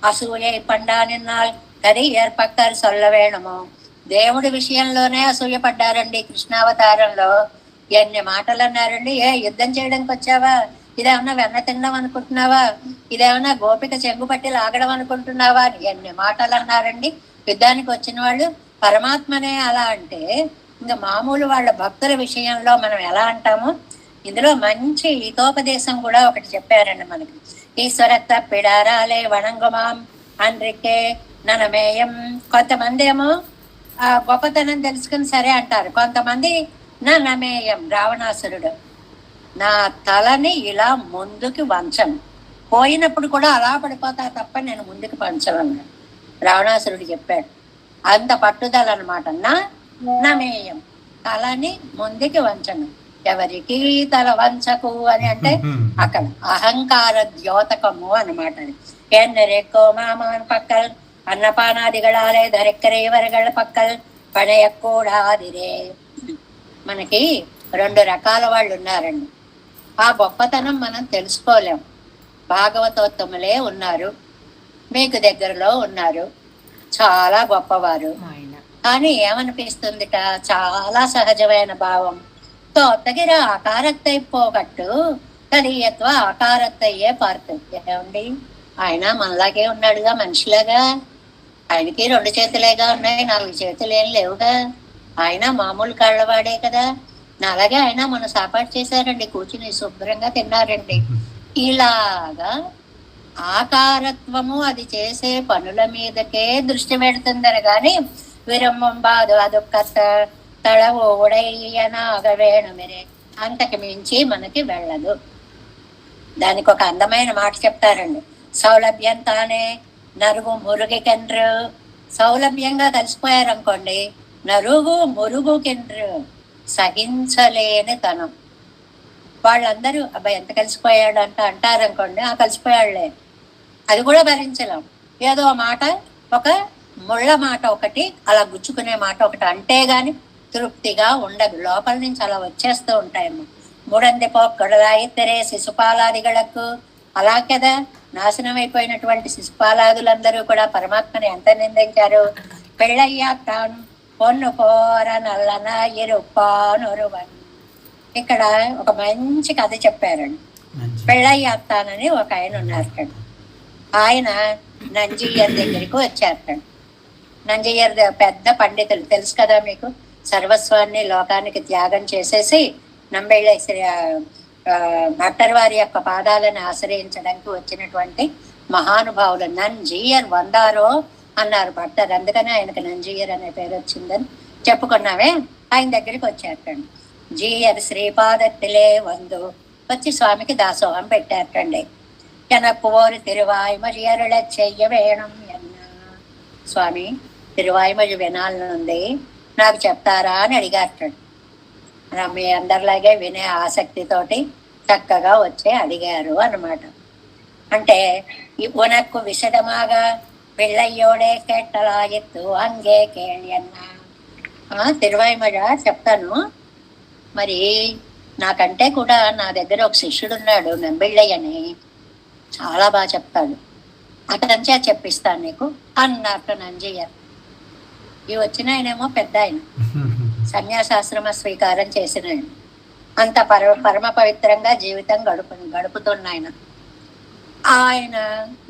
అసూయ పండా నిన్నాల్ కరియర్ పక్కర్ సొల్ల వేణము. దేవుడి విషయంలోనే అసూయ పడ్డారండి కృష్ణావతారంలో. ఎన్ని మాటలు అన్నారండి. యుద్ధం చేయడానికి వచ్చావా, ఇదేమన్నా వెన్న తినడం అనుకుంటున్నావా, ఇదేమన్నా గోపిక చెంగు పట్టి లాగడం అనుకుంటున్నావా అని ఎన్ని మాటలు అన్నారండి. యుద్ధానికి వచ్చిన వాళ్ళు పరమాత్మనే అలా అంటే ఇంకా మామూలు వాళ్ళ భక్తుల విషయంలో మనం ఎలా అంటామో, ఇందులో మంచి హితోపదేశం కూడా ఒకటి చెప్పారండి మనకి. ఈశ్వరత్త పిడారాలే వణంగుమాం అండ్రికే ననమేయం. కొంతమంది ఏమో ఆ గొప్పతనం తెలుసుకుని సరే అంటారు, కొంతమంది ననమేయం రావణాసురుడు నా తలని ఇలా ముందుకు వంచను, పోయినప్పుడు కూడా అలా పడిపోతా తప్ప నేను ముందుకు పంచను రావణాసురుడు చెప్పాడు. అంత పట్టుదల అనమాట. నమేయం తలని ముందుకి వంచను, ఎవరికి తల వంచకు అని అంటే అక్కడ అహంకార ద్యోతకము అనమాట. ఎన్నరెక్కో మామాన్ పక్కల్ అన్నపానాదిగళాలే ధరెక్కరేవరగళ్ళ పక్కల్ పడయక్కూడాదిరే. మనకి 2 రకాల వాళ్ళు ఉన్నారండి. ఆ గొప్పతనం మనం తెలుసుకోలేం. భాగవతోత్తములే ఉన్నారు, మీకు దగ్గరలో ఉన్నారు, చాలా గొప్పవారు. కానీ ఏమనిపిస్తుందిట, చాలా సహజమైన భావం తోత్తగిర ఆకారత్తై పోగట్టు కరియత్వ ఆకారత్తయ్యే పార్తు. ఏమండి, ఆయన మనలాగే ఉన్నాడుగా, మనిషిలాగా. ఆయనకి 2 చేతులేగా ఉన్నాయి, 4 చేతులు ఏం లేవుగా. ఆయన మామూలు కాళ్ళవాడే కదా. అలాగే ఆయన మన సాపాటు చేశారండి, కూర్చుని శుభ్రంగా తిన్నారండి. ఇలాగా ఆకారత్వము అది చేసే పనుల మీదకే దృష్టి పెడుతుందని కానీ విరమ్మం బాదు అదొక్క తళవు ఉడయ్యనాగవేణు మీరే అంతకు మించి మనకి వెళ్ళదు. దానికి ఒక అందమైన మాట చెప్తారండి. సౌలభ్యం తానే నరుగు మురుగు కెండ్రు. సౌలభ్యంగా కలిసిపోయారనుకోండి, నరుగు మురుగు కెండ్రు సహించలేని తనం. వాళ్ళందరూ అబ్బాయి ఎంత కలిసిపోయాడు అంటారనుకోండి, కలిసిపోయాడులే, అది కూడా భరించలేం. ఏదో మాట, ఒక ముళ్ళ మాట ఒకటి, అలా గుచ్చుకునే మాట ఒకటి అంటే గాని తృప్తిగా ఉండదు. లోపల నుంచి అలా వచ్చేస్తూ ఉంటాయమ్మా. మూడంది పొక్కడలాయితరే శిశుపాలాదిగళకు. అలా కదా నాశనం అయిపోయినటువంటి శిశుపాలాదులందరూ కూడా పరమాత్మని ఎంత నిందించారు. పెళ్ళయ్యాను పొన్ను పోర నల్లన ఎరుపానొరువన్. ఇక్కడ ఒక మంచి కథ చెప్పారండి. పెళ్ళయ్యాస్తానని ఒక ఆయన ఉన్నారు. ఆయన నంజయ్యర్ దగ్గరికి వచ్చారు. నంజయ్యర్ పెద్ద పండితులు, తెలుసు కదా మీకు. సర్వస్వాన్ని లోకానికి త్యాగం చేసేసి నంబెళ్ళ భట్టర్ వారి యొక్క పాదాలను ఆశ్రయించడానికి వచ్చినటువంటి మహానుభావులు. నంజయ్యర్ వందారో అన్నారు భట్టర్, అందుకని ఆయనకు నంజయ్యర్ అనే పేరు వచ్చిందని చెప్పుకున్నామే. ఆయన దగ్గరికి వచ్చారటండి. జీయర్ శ్రీపాదత్తిలే వందు వచ్చి స్వామికి దాసోహం పెట్టారటండి. எனக்கு ஒரு திருவாய்மொழி அருள செய்ய வேணும் என்ன. స్వామి, తిరువాయిమొഴി వినాలనుంది, నాకు చెప్తారా అని అడిగారటండి. మీ అందరిలాగే వినే ఆసక్తితోటి చక్కగా వచ్చి అడిగారు అన్నమాట. అంటే ఉనక్కు విశదమాగా పిళ్ళయ్యోడే కేట్టలా ఎత్తు అంగే కేళి అన్న. తిరువాయిమొഴి చెప్తాను. మరి నాకంటే కూడా నా దగ్గర ఒక శిష్యుడు ఉన్నాడు, నంబిళ్ళయ్య అని, చాలా బాగా చెప్తాడు, అతనిచే చెప్పిస్తాను నీకు అన్నట్టు నంజయ్య. ఈ వచ్చిన ఆయనేమో పెద్ద ఆయన, సన్యాసాశ్రమ స్వీకారం చేసిన ఆయన, అంత పరమ పవిత్రంగా జీవితం గడుపుతున్న ఆయన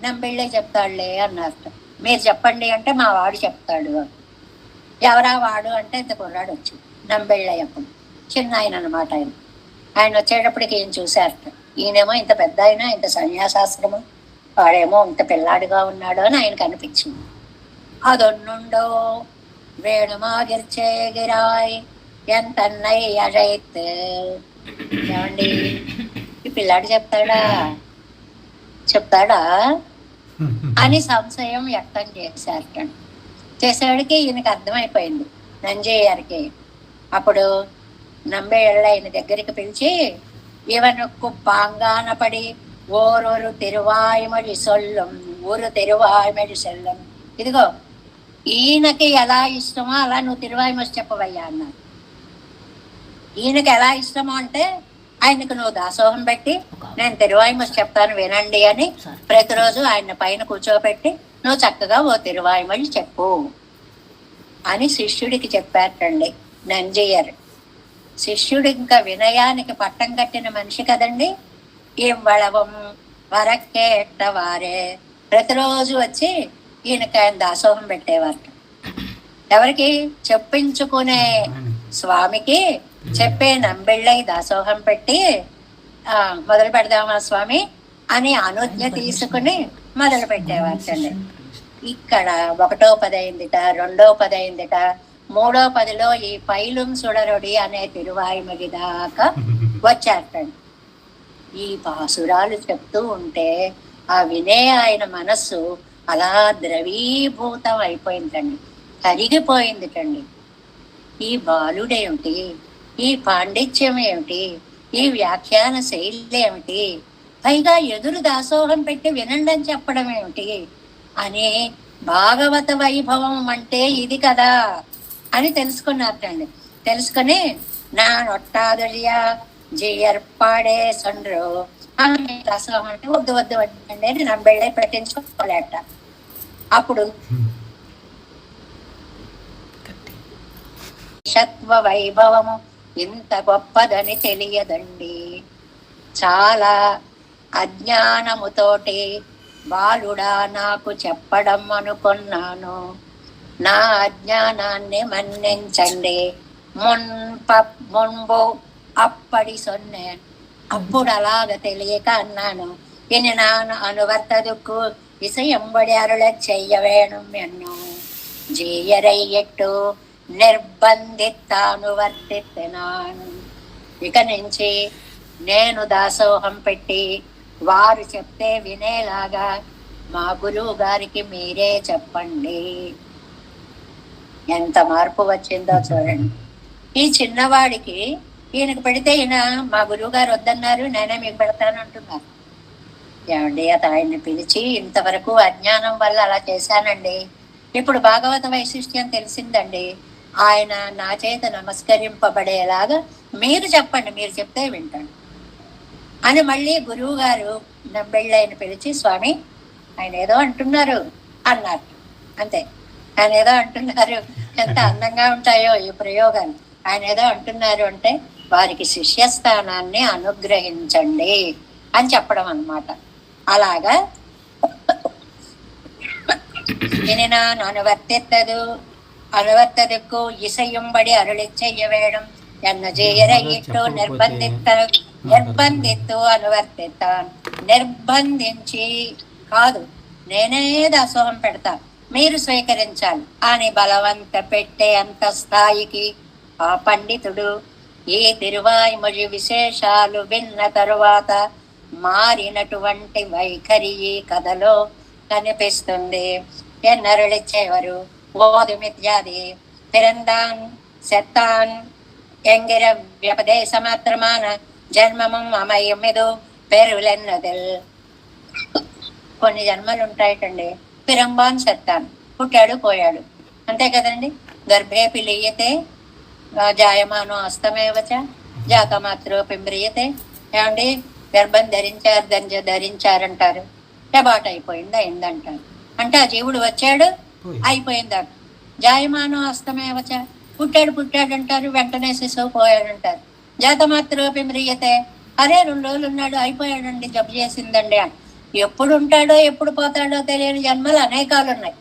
నంబిళ్ళే చెప్తాడులే అన్నట్టు. మీరు చెప్పండి అంటే మా వాడు చెప్తాడు. ఎవరా వాడు అంటే ఇంత కుర్రాడు వచ్చి నంబిళ్ళయ్య, చిన్న ఆయన అనమాట. ఆయన ఆయన వచ్చేటప్పటికి ఈయన చూశారట. ఈయనేమో ఇంత పెద్ద ఆయన, ఇంత సన్యాసాశ్రము, వాడేమో ఇంత పిల్లాడిగా ఉన్నాడు అని ఆయనకు అనిపించింది. అదొన్నుండో వేణుమాగిర్చేగిరాయ్ ఎంతన్నై అజైత్. ఏమండి, ఈ పిల్లాడు చెప్తాడా అని సంశయం వ్యక్తం చేశారట. చేసేవాడికి ఈయనకి అర్థమైపోయింది నంజయ్యకి. అప్పుడు నంబేళ్ళ ఆయన దగ్గరికి పిలిచి, ఇవనుక్కు పాంగానపడి ఓరొరు తిరువాయిమడి సొల్లం, ఊరు తిరువాయిమడి సొల్లం. ఇదిగో ఈయనకి ఎలా ఇష్టమో అలా నువ్వు తిరువాయిమడి చెప్పవయ్యా అన్నారు. ఈయనకి ఎలా ఇష్టమో అంటే ఆయనకు నువ్వు దాసోహం పెట్టి నేను తిరువాయిమడి చెప్తాను వినండి అని ప్రతిరోజు ఆయన పైన కూర్చోబెట్టి నువ్వు చక్కగా ఓ తిరువాయిమడి చెప్పు అని శిష్యుడికి చెప్పారటండి నంజయ్యర్. శిష్యుడు ఇంకా వినయానికి పట్టం కట్టిన మనిషి కదండి. ఏం వళవం వరక్కేట వారే ప్రతిరోజు వచ్చి ఈయనకి ఆయన దాసోహం పెట్టేవారట. ఎవరికి? చెప్పించుకునే స్వామికి చెప్పే నంబిళ్ళై దాసోహం పెట్టి మొదలు పెడదామా స్వామి అని అనుజ్ఞ తీసుకుని మొదలు పెట్టేవారటండి. ఇక్కడ 1వ పది అయిందిట, 2వ పది అయిందిట, 3వ పదిలో ఈ పైలుం సుడరొడి అనే తిరువాయిమడి దాకా వచ్చారటండి. ఈ పాసురాలు చెప్తూ ఉంటే ఆ వినే ఆయన మనస్సు అలా ద్రవీభూతం అయిపోయిందండి, కరిగిపోయిందిటండి. ఈ బాలుడేమిటి, ఈ పాండిత్యం ఏమిటి, ఈ వ్యాఖ్యాన శైలి ఏమిటి, పైగా ఎదురు దాసోహం పెట్టి వినండి అని చెప్పడం ఏమిటి అని భాగవత వైభవం అంటే ఇది కదా అని తెలుసుకున్నారటండి. తెలుసుకుని నా నొట్టాదుడియా జియర్పాడే సండ్రు దాసోహం అంటే వద్దు వద్దు వద్దండి అని నంబెళ్ళే పెట్టించుకోలేట. అప్పుడు సత్వ వైభవము ఇంత గొప్పదని తెలియదండి. చాలా అజ్ఞానముతోటి బాలుడా నాకు చెప్పడం అనుకున్నాను. నా అజ్ఞానాన్ని మన్నించండి. మున్పు అప్పటి సొన్నేన్, అప్పుడు అలాగ తెలియక అన్నాను. ఇని నాను అనువర్తదుకు ఇసయంబడి అరుళ చెయ్యవేణం ఎన్నో జీయరయ్యట్టు నిర్బంధితానువర్తిస్తున్నాను. ఇక నుంచి నేను దాసోహం పెట్టి వారు చెప్తే వినేలాగా మా గురువు గారికి మీరే చెప్పండి. ఎంత మార్పు వచ్చిందో చూడండి. ఈ చిన్నవాడికి ఈయనకు పెడితే ఈయన మా గురువు గారు వద్దన్నారు, నేనే మీకు పెడతాను అంటున్నారు. ఏమండి, ఆయన్ని పిలిచి ఇంతవరకు అజ్ఞానం వల్ల అలా చేశానండి, ఇప్పుడు భాగవత వైశిష్ట్యం తెలిసిందండి, ఆయన నా చేత నమస్కరింపబడేలాగా మీరు చెప్పండి, మీరు చెప్తే వింటాను అని మళ్ళీ గురువు గారు నంబెళ్ళైన పిలిచి, స్వామి ఆయన ఏదో అంటున్నారు అన్నారు. అంతే, ఆయన ఏదో అంటున్నారు. ఎంత అందంగా ఉంటాయో ఈ ప్రయోగాలు. ఆయన ఏదో అంటున్నారు అంటే వారికి శిష్యస్థానాన్ని అనుగ్రహించండి అని చెప్పడం అన్నమాట. అలాగా ఇని நான் అనువర్తదుకు ఇసయుంబడి అరుళి చెయ్యవేయడం ఎన్న చేయరగిట్టు నిర్బంధిత్తు అనువర్తిత్తాన్. నిర్బంధించి కాదు, నేనే దాసోహం పెడతా, మీరు స్వీకరించాలి అని బలవంత పెట్టే అంత స్థాయికి ఆ పండితుడు ఈ తిరువాయిమొഴി విశేషాలు విన్న తరువాత మారినటువంటి వైఖరి ఈ కథలో కనిపిస్తుంది. ఎన్నరుళిచ్చేవారు ఓదుమిత్యాది పిరందాన్ సెత్తాన్ ఎంగిర వ్యపదేశ మాత్రమాన జన్మము అమయమిదు పెరులెన్నదిల్. కొన్ని జన్మలు ఉంటాయటండి. పిరంబాన్ సెత్తాన్, పుట్టాడు పోయాడు, అంతే కదండి. గర్భే పిలీయతే జాయమానో అస్తమేవచ జాతమాత్రో పింబ్రియతే. ఏమండి, గర్భం ధరించారంటారు, ఎబాట్ అయిపోయింది అయిందంటారు. అంటే ఆ జీవుడు వచ్చాడు అయిపోయిందట. జాయమానో అస్తమేవచ, పుట్టాడు అంటారు, వెంటనే శిశువు పోయాడంటారు. జాతమాత్రో పింబ్రియతే, అరే 2 రోజులు ఉన్నాడు అయిపోయాడండి, జబ్బు చేసిందండి అని. ఎప్పుడు ఉంటాడో ఎప్పుడు పోతాడో తెలియని జన్మలు అనేకాలు ఉన్నాయి.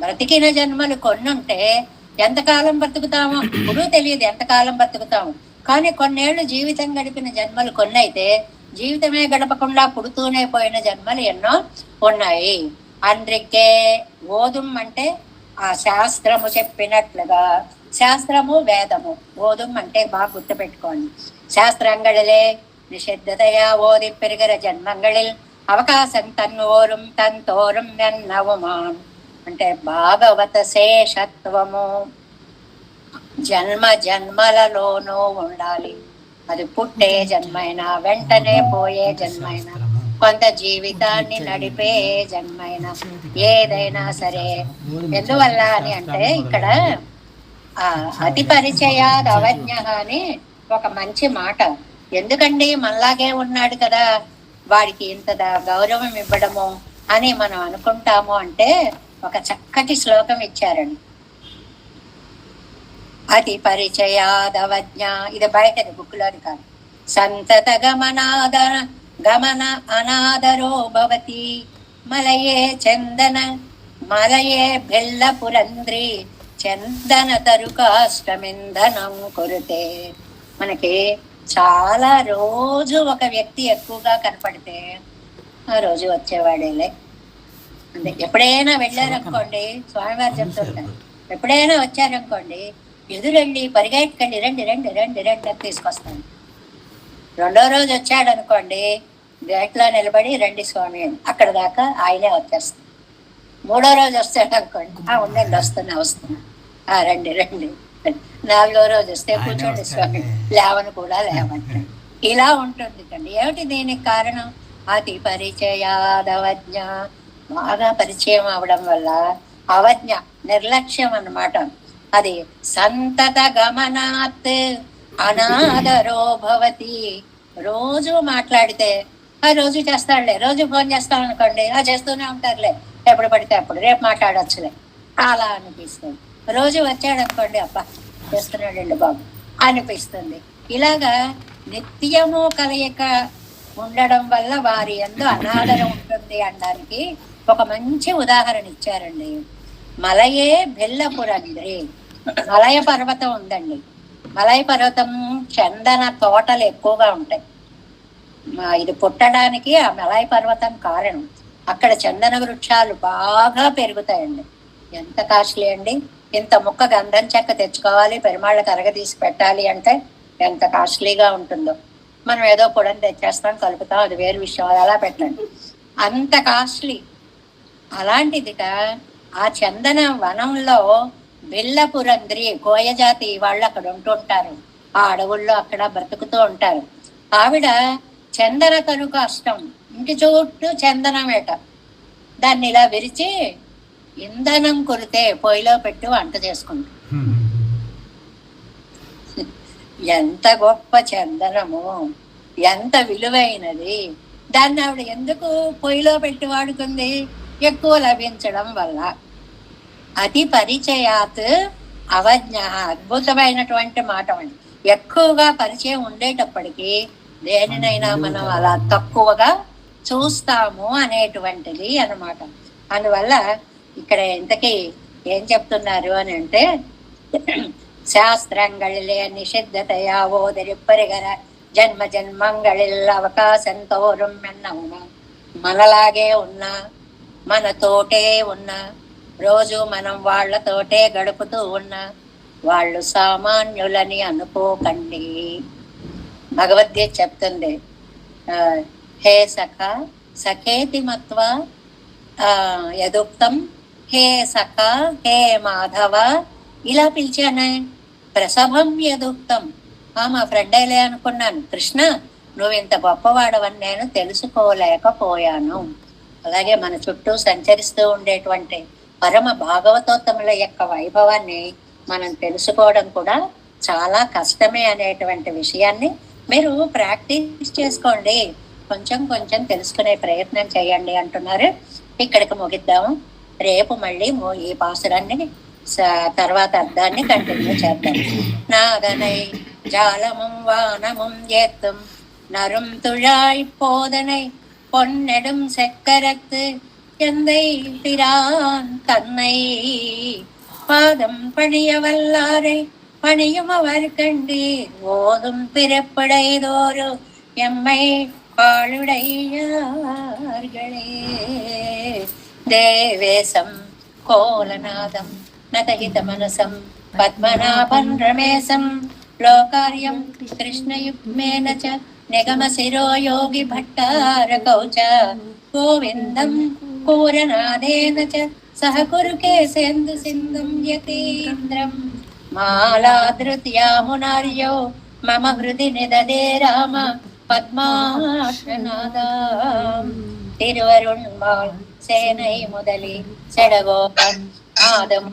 బ్రతికిన జన్మలు కొన్ని ఉంటే ఎంతకాలం బతుకుతామో ఇప్పుడు తెలియదు, ఎంతకాలం బతుకుతాము. కానీ కొన్నేళ్లు జీవితం గడిపిన జన్మలు కొన్ని అయితే, జీవితమే గడపకుండా పుడుతూనే పోయిన జన్మలు ఎన్నో ఉన్నాయి. అందుకే ఓదుం అంటే ఆ శాస్త్రము చెప్పినట్లుగా, శాస్త్రము వేదము, ఓదుం అంటే బాగా గుర్తుపెట్టుకోండి. శాస్త్రంగళిలే నిషిద్ధతయా ఓది పెరిగిన జన్మంగళిల్ అవకాశం తన్నోరం తంతోరం ఎన్నవుమాన్ అంటే భాగవత శేషత్వము జన్మ జన్మలలోనూ ఉండాలి. అది పుట్టే జన్మైనా, వెంటనే పోయే జన్మైనా, కొంత జీవితాన్ని నడిపే జన్మైనా, ఏదైనా సరే. ఎందువల్ల అని అంటే ఇక్కడ అతి పరిచయాద్ అవజ్ఞ అని ఒక మంచి మాట. ఎందుకండి మనలాగే ఉన్నాడు కదా, వాడికి ఇంత గౌరవం ఇవ్వడము అని మనం అనుకుంటాము అంటే ఒక చక్కటి శ్లోకం ఇచ్చారండి. అతి పరిచయాదవజ్ఞ, ఇది బయటది బుక్లోది కాదు. సంతత గమన అనాదరో భవతి మలయే చందన మలయే బెల్ల పురంద్రి చందన తరుకాష్టమింధనం కొరితే. మనకి చాలా రోజు ఒక వ్యక్తి ఎక్కువగా కనపడితే ఆ రోజు వచ్చేవాడేలే అంటే. ఎప్పుడైనా వెళ్ళారనుకోండి, స్వామివారు చెప్తుంటారు, ఎప్పుడైనా వచ్చారనుకోండి ఎదురండి, పరిగెట్టుకండి, రండి రండి రండి రండి అని తీసుకొస్తాను. రెండో రోజు వచ్చాడు అనుకోండి, గేట్లో నిలబడి రండి స్వామి అని, అక్కడ దాకా ఆయనే వచ్చేస్తాను. మూడో రోజు వస్తాడు అనుకోండి, ఉండండి వస్తున్నా రండి రండి. నాలుగో రోజు వస్తే కూర్చోండి స్వామి, లేవని కూడా లేవండి. ఇలా ఉంటుంది కండి. ఏమిటి దీనికి కారణం? అతి పరిచయాదవజ్ఞ, బాగా పరిచయం అవడం వల్ల, అవజ్ఞ నిర్లక్ష్యం అన్నమాట. అది సంతత గమనాత్ అనాదరో భవతి. రోజు మాట్లాడితే ఆ రోజు చేస్తాడులే, రోజు ఫోన్ చేస్తాం అనుకోండి, చేస్తూనే ఉంటారులే, ఎప్పుడు పడితే అప్పుడు, రేపు మాట్లాడొచ్చులే అలా అనిపిస్తుంది. రోజు వచ్చాడు అనుకోండి, అబ్బా చేస్తున్నాడండి బాబు అనిపిస్తుంది. ఇలాగా నిత్యము కలయిక ఉండడం వల్ల వారి యందు అనాదరం ఉంటుంది అనడానికి ఒక మంచి ఉదాహరణ ఇచ్చారండి. మలయే బెల్లపురంద్రి, మలయ పర్వతం ఉందండి. మలయ పర్వతం చందన తోటలు ఎక్కువగా ఉంటాయి. ఇది పుట్టడానికి ఆ మలయ పర్వతం కారణం. అక్కడ చందన వృక్షాలు బాగా పెరుగుతాయండి. ఎంత కాస్ట్లీ అండి! ఇంత ముక్క గంధం చెక్క తెచ్చుకోవాలి, పెరుమాళ్ళకి అరగదీసి పెట్టాలి అంటే ఎంత కాస్ట్లీగా ఉంటుందో. మనం ఏదో పొడని తెచ్చేస్తాం, కలుపుతాం, అది వేరు విషయం, అది అలా పెట్టండి, అంత కాస్ట్లీ. అలాంటిదిట ఆ చందన వనంలో బెల్లపురంద్రి కోయజాతి వాళ్ళు అక్కడ ఉంటుంటారు. ఆ అడవుల్లో అక్కడ బ్రతుకుతూ ఉంటారు. ఆవిడ చందన తరుక అష్టం, ఇంటి చుట్టూ చందనమేట. దాన్ని ఇలా విరిచి ఇంధనం కొరితే పొయ్యిలో పెట్టి వంట చేసుకుంటాం. ఎంత గొప్ప చందనము, ఎంత విలువైనది! దాన్ని ఆవిడ ఎందుకు పొయ్యిలో పెట్టి వాడుకుంది? ఎక్కువ లభించడం వల్ల. అతి పరిచయాత్ అవజ్ఞ, అద్భుతమైనటువంటి మాట అండి. ఎక్కువగా పరిచయం ఉండేటప్పటికీ దేనినైనా మనం అలా తక్కువగా చూస్తాము అనేటువంటిది అన్నమాట. అందువల్ల ఇక్కడ ఇంతకీ ఏం చెప్తున్నారు అని అంటే, శాస్త్రంగళిలే నిషిద్ధతయా ఓదరిప్పరిగర జన్మ జన్మంగళిల్ అవకాశం తోరం ఎన్నవునా. మనలాగే ఉన్నా, మనతోటే ఉన్నా, రోజు మనం వాళ్లతోటే గడుపుతూ ఉన్నా, వాళ్ళు సామాన్యులని అనుకోకండి. భగవద్గీత చెప్తుంది, హే సఖ సఖేతి మత్వా యదుక్తం, హే సఖ హే మాధవ ఇలా పిలిచానే. ప్రసభం యదుక్తం, మా ఫ్రెండేలే అనుకున్నాను, కృష్ణ నువ్వు ఇంత గొప్పవాడవని నేను తెలుసుకోలేకపోయాను. అలాగే మన చుట్టూ సంచరిస్తూ ఉండేటువంటి పరమ భాగవతోత్తముల యొక్క వైభవాన్ని మనం తెలుసుకోవడం కూడా చాలా కష్టమే అనేటువంటి విషయాన్ని మీరు ప్రాక్టీస్ చేసుకోండి. కొంచెం కొంచెం తెలుసుకునే ప్రయత్నం చేయండి అంటున్నారు. ఇక్కడికి ముగిద్దాము. రేపు మళ్ళీ ఈ పాసురాన్ని తర్వాత అర్థాన్ని కంటిన్యూ చేద్దాం. నాగనై జాలముం వానముం ఏత్తుం நரும் துழாய் போதனை பொன்னெடும் செக்கரத்து எந்தை பிரான் தன்னை பாதம் பணிய வல்லாரை பணியும் அவர் கண்டீர் ஓதும் பிறப்படைதோரு எம்மை பாழுடையார்களே. தேவேசம் கோலநாதம் நதகித மனசம் పద్మనాభం రమేశం లోకార్యం కృష్ణయుగ్మేన చ నిగమశిరో యోగి భట్టారకౌ చ గోవిందం పూరనాదేన చ సహ కురు కేసేందు సింధుం యతీంద్రం మాలాధృత్యామునార్యో మమ హృది నిదదే రామ పద్మాక్షనాదాం తిరువరుణ్మాల్ சேனை முதலி செடகோபன் ஆதம்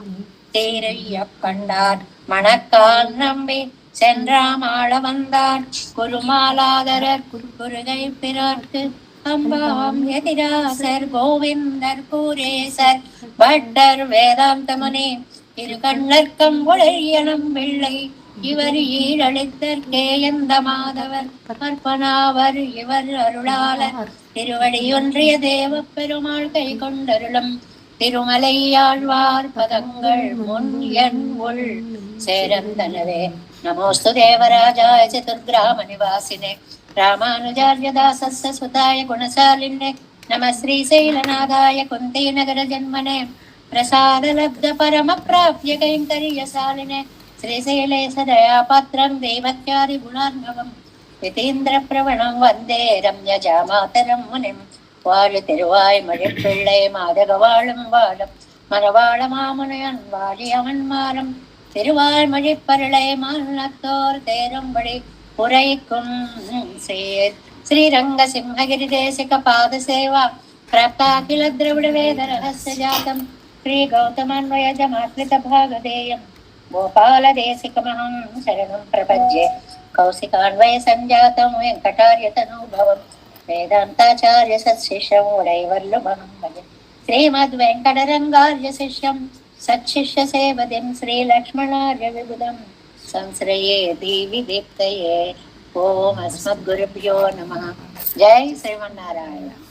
தேரைய கண்டான் மணக்கால் நம்பி சென்றாமாள வந்தான் குருமாலாதரர் குருகை பிறர்க்கு அம்பாம் எதிராசர் கோவிந்தர் கூரேசர் பட்டர் வேதாந்த முனி இரு கண்ணர்க்கம் உடையனம் பிள்ளை இவர் ஈழளித்தற்கே எந்த மாதவர் கற்பனாவர் இவர் அருளாளர் திருவடியொன்றிய தேவ பெருமாள் கை கொண்டருளும் திருமலையாழ்வார் பதங்கள் முன் என் உள் சேரந்தனவே. நமோஸ்து தேவராஜாய சதுர்கிராம நிவாசினே ராமானுஜார்ய தாசஸ்ய சுதாய குணசாலினே நம ஸ்ரீசைலநாதாய குந்தி நகர ஜன்மனே பிரசாத லப்த பரம பிராப்ய கைங்கரியசாலினே శ్రీశైలేశ దయాపాత్రం దేవత్యాది గుణార్ణవం యతీంద్ర ప్రవణం వందే రమ్యజామాతరం మునిం వాళు తిరువాయ్ మழிப்பிள்ளை மாதகவாளும் வாழும் மணவாள மாமுனையன் வாழி அவன்மாரம் திருவாய் மழிப்பருளை மாநத்தோர் தேரும்படி உரைக்கும் சேர் ஸ்ரீரங்க சிம்ஹகிரி தேசிக பாத சேவா பிராப்தாகில திரவிட வேத ரகஸ்ய ஜாதம் ஸ்ரீ கௌதமான்வயஜ மாத்ரித பாகதேயம் गोपालदेशिकमहं शरणं प्रपद्ये कौशिकान्वय सञ्जातं वेङ्कटार्यतनुभवं वेदान्ताचार्य सत्शिष्यं उडैवर्लुमहं भजे श्रीमद्वेङ्कटरङ्गार्य शिष्यं सत्शिष्य सेवदिं श्रीलक्ष्मणार्य विबुधं संश्रये देवि दीप्तये ओम अस्मद्गुरुभ्यो नमः. जय श्रीमन्नारायण.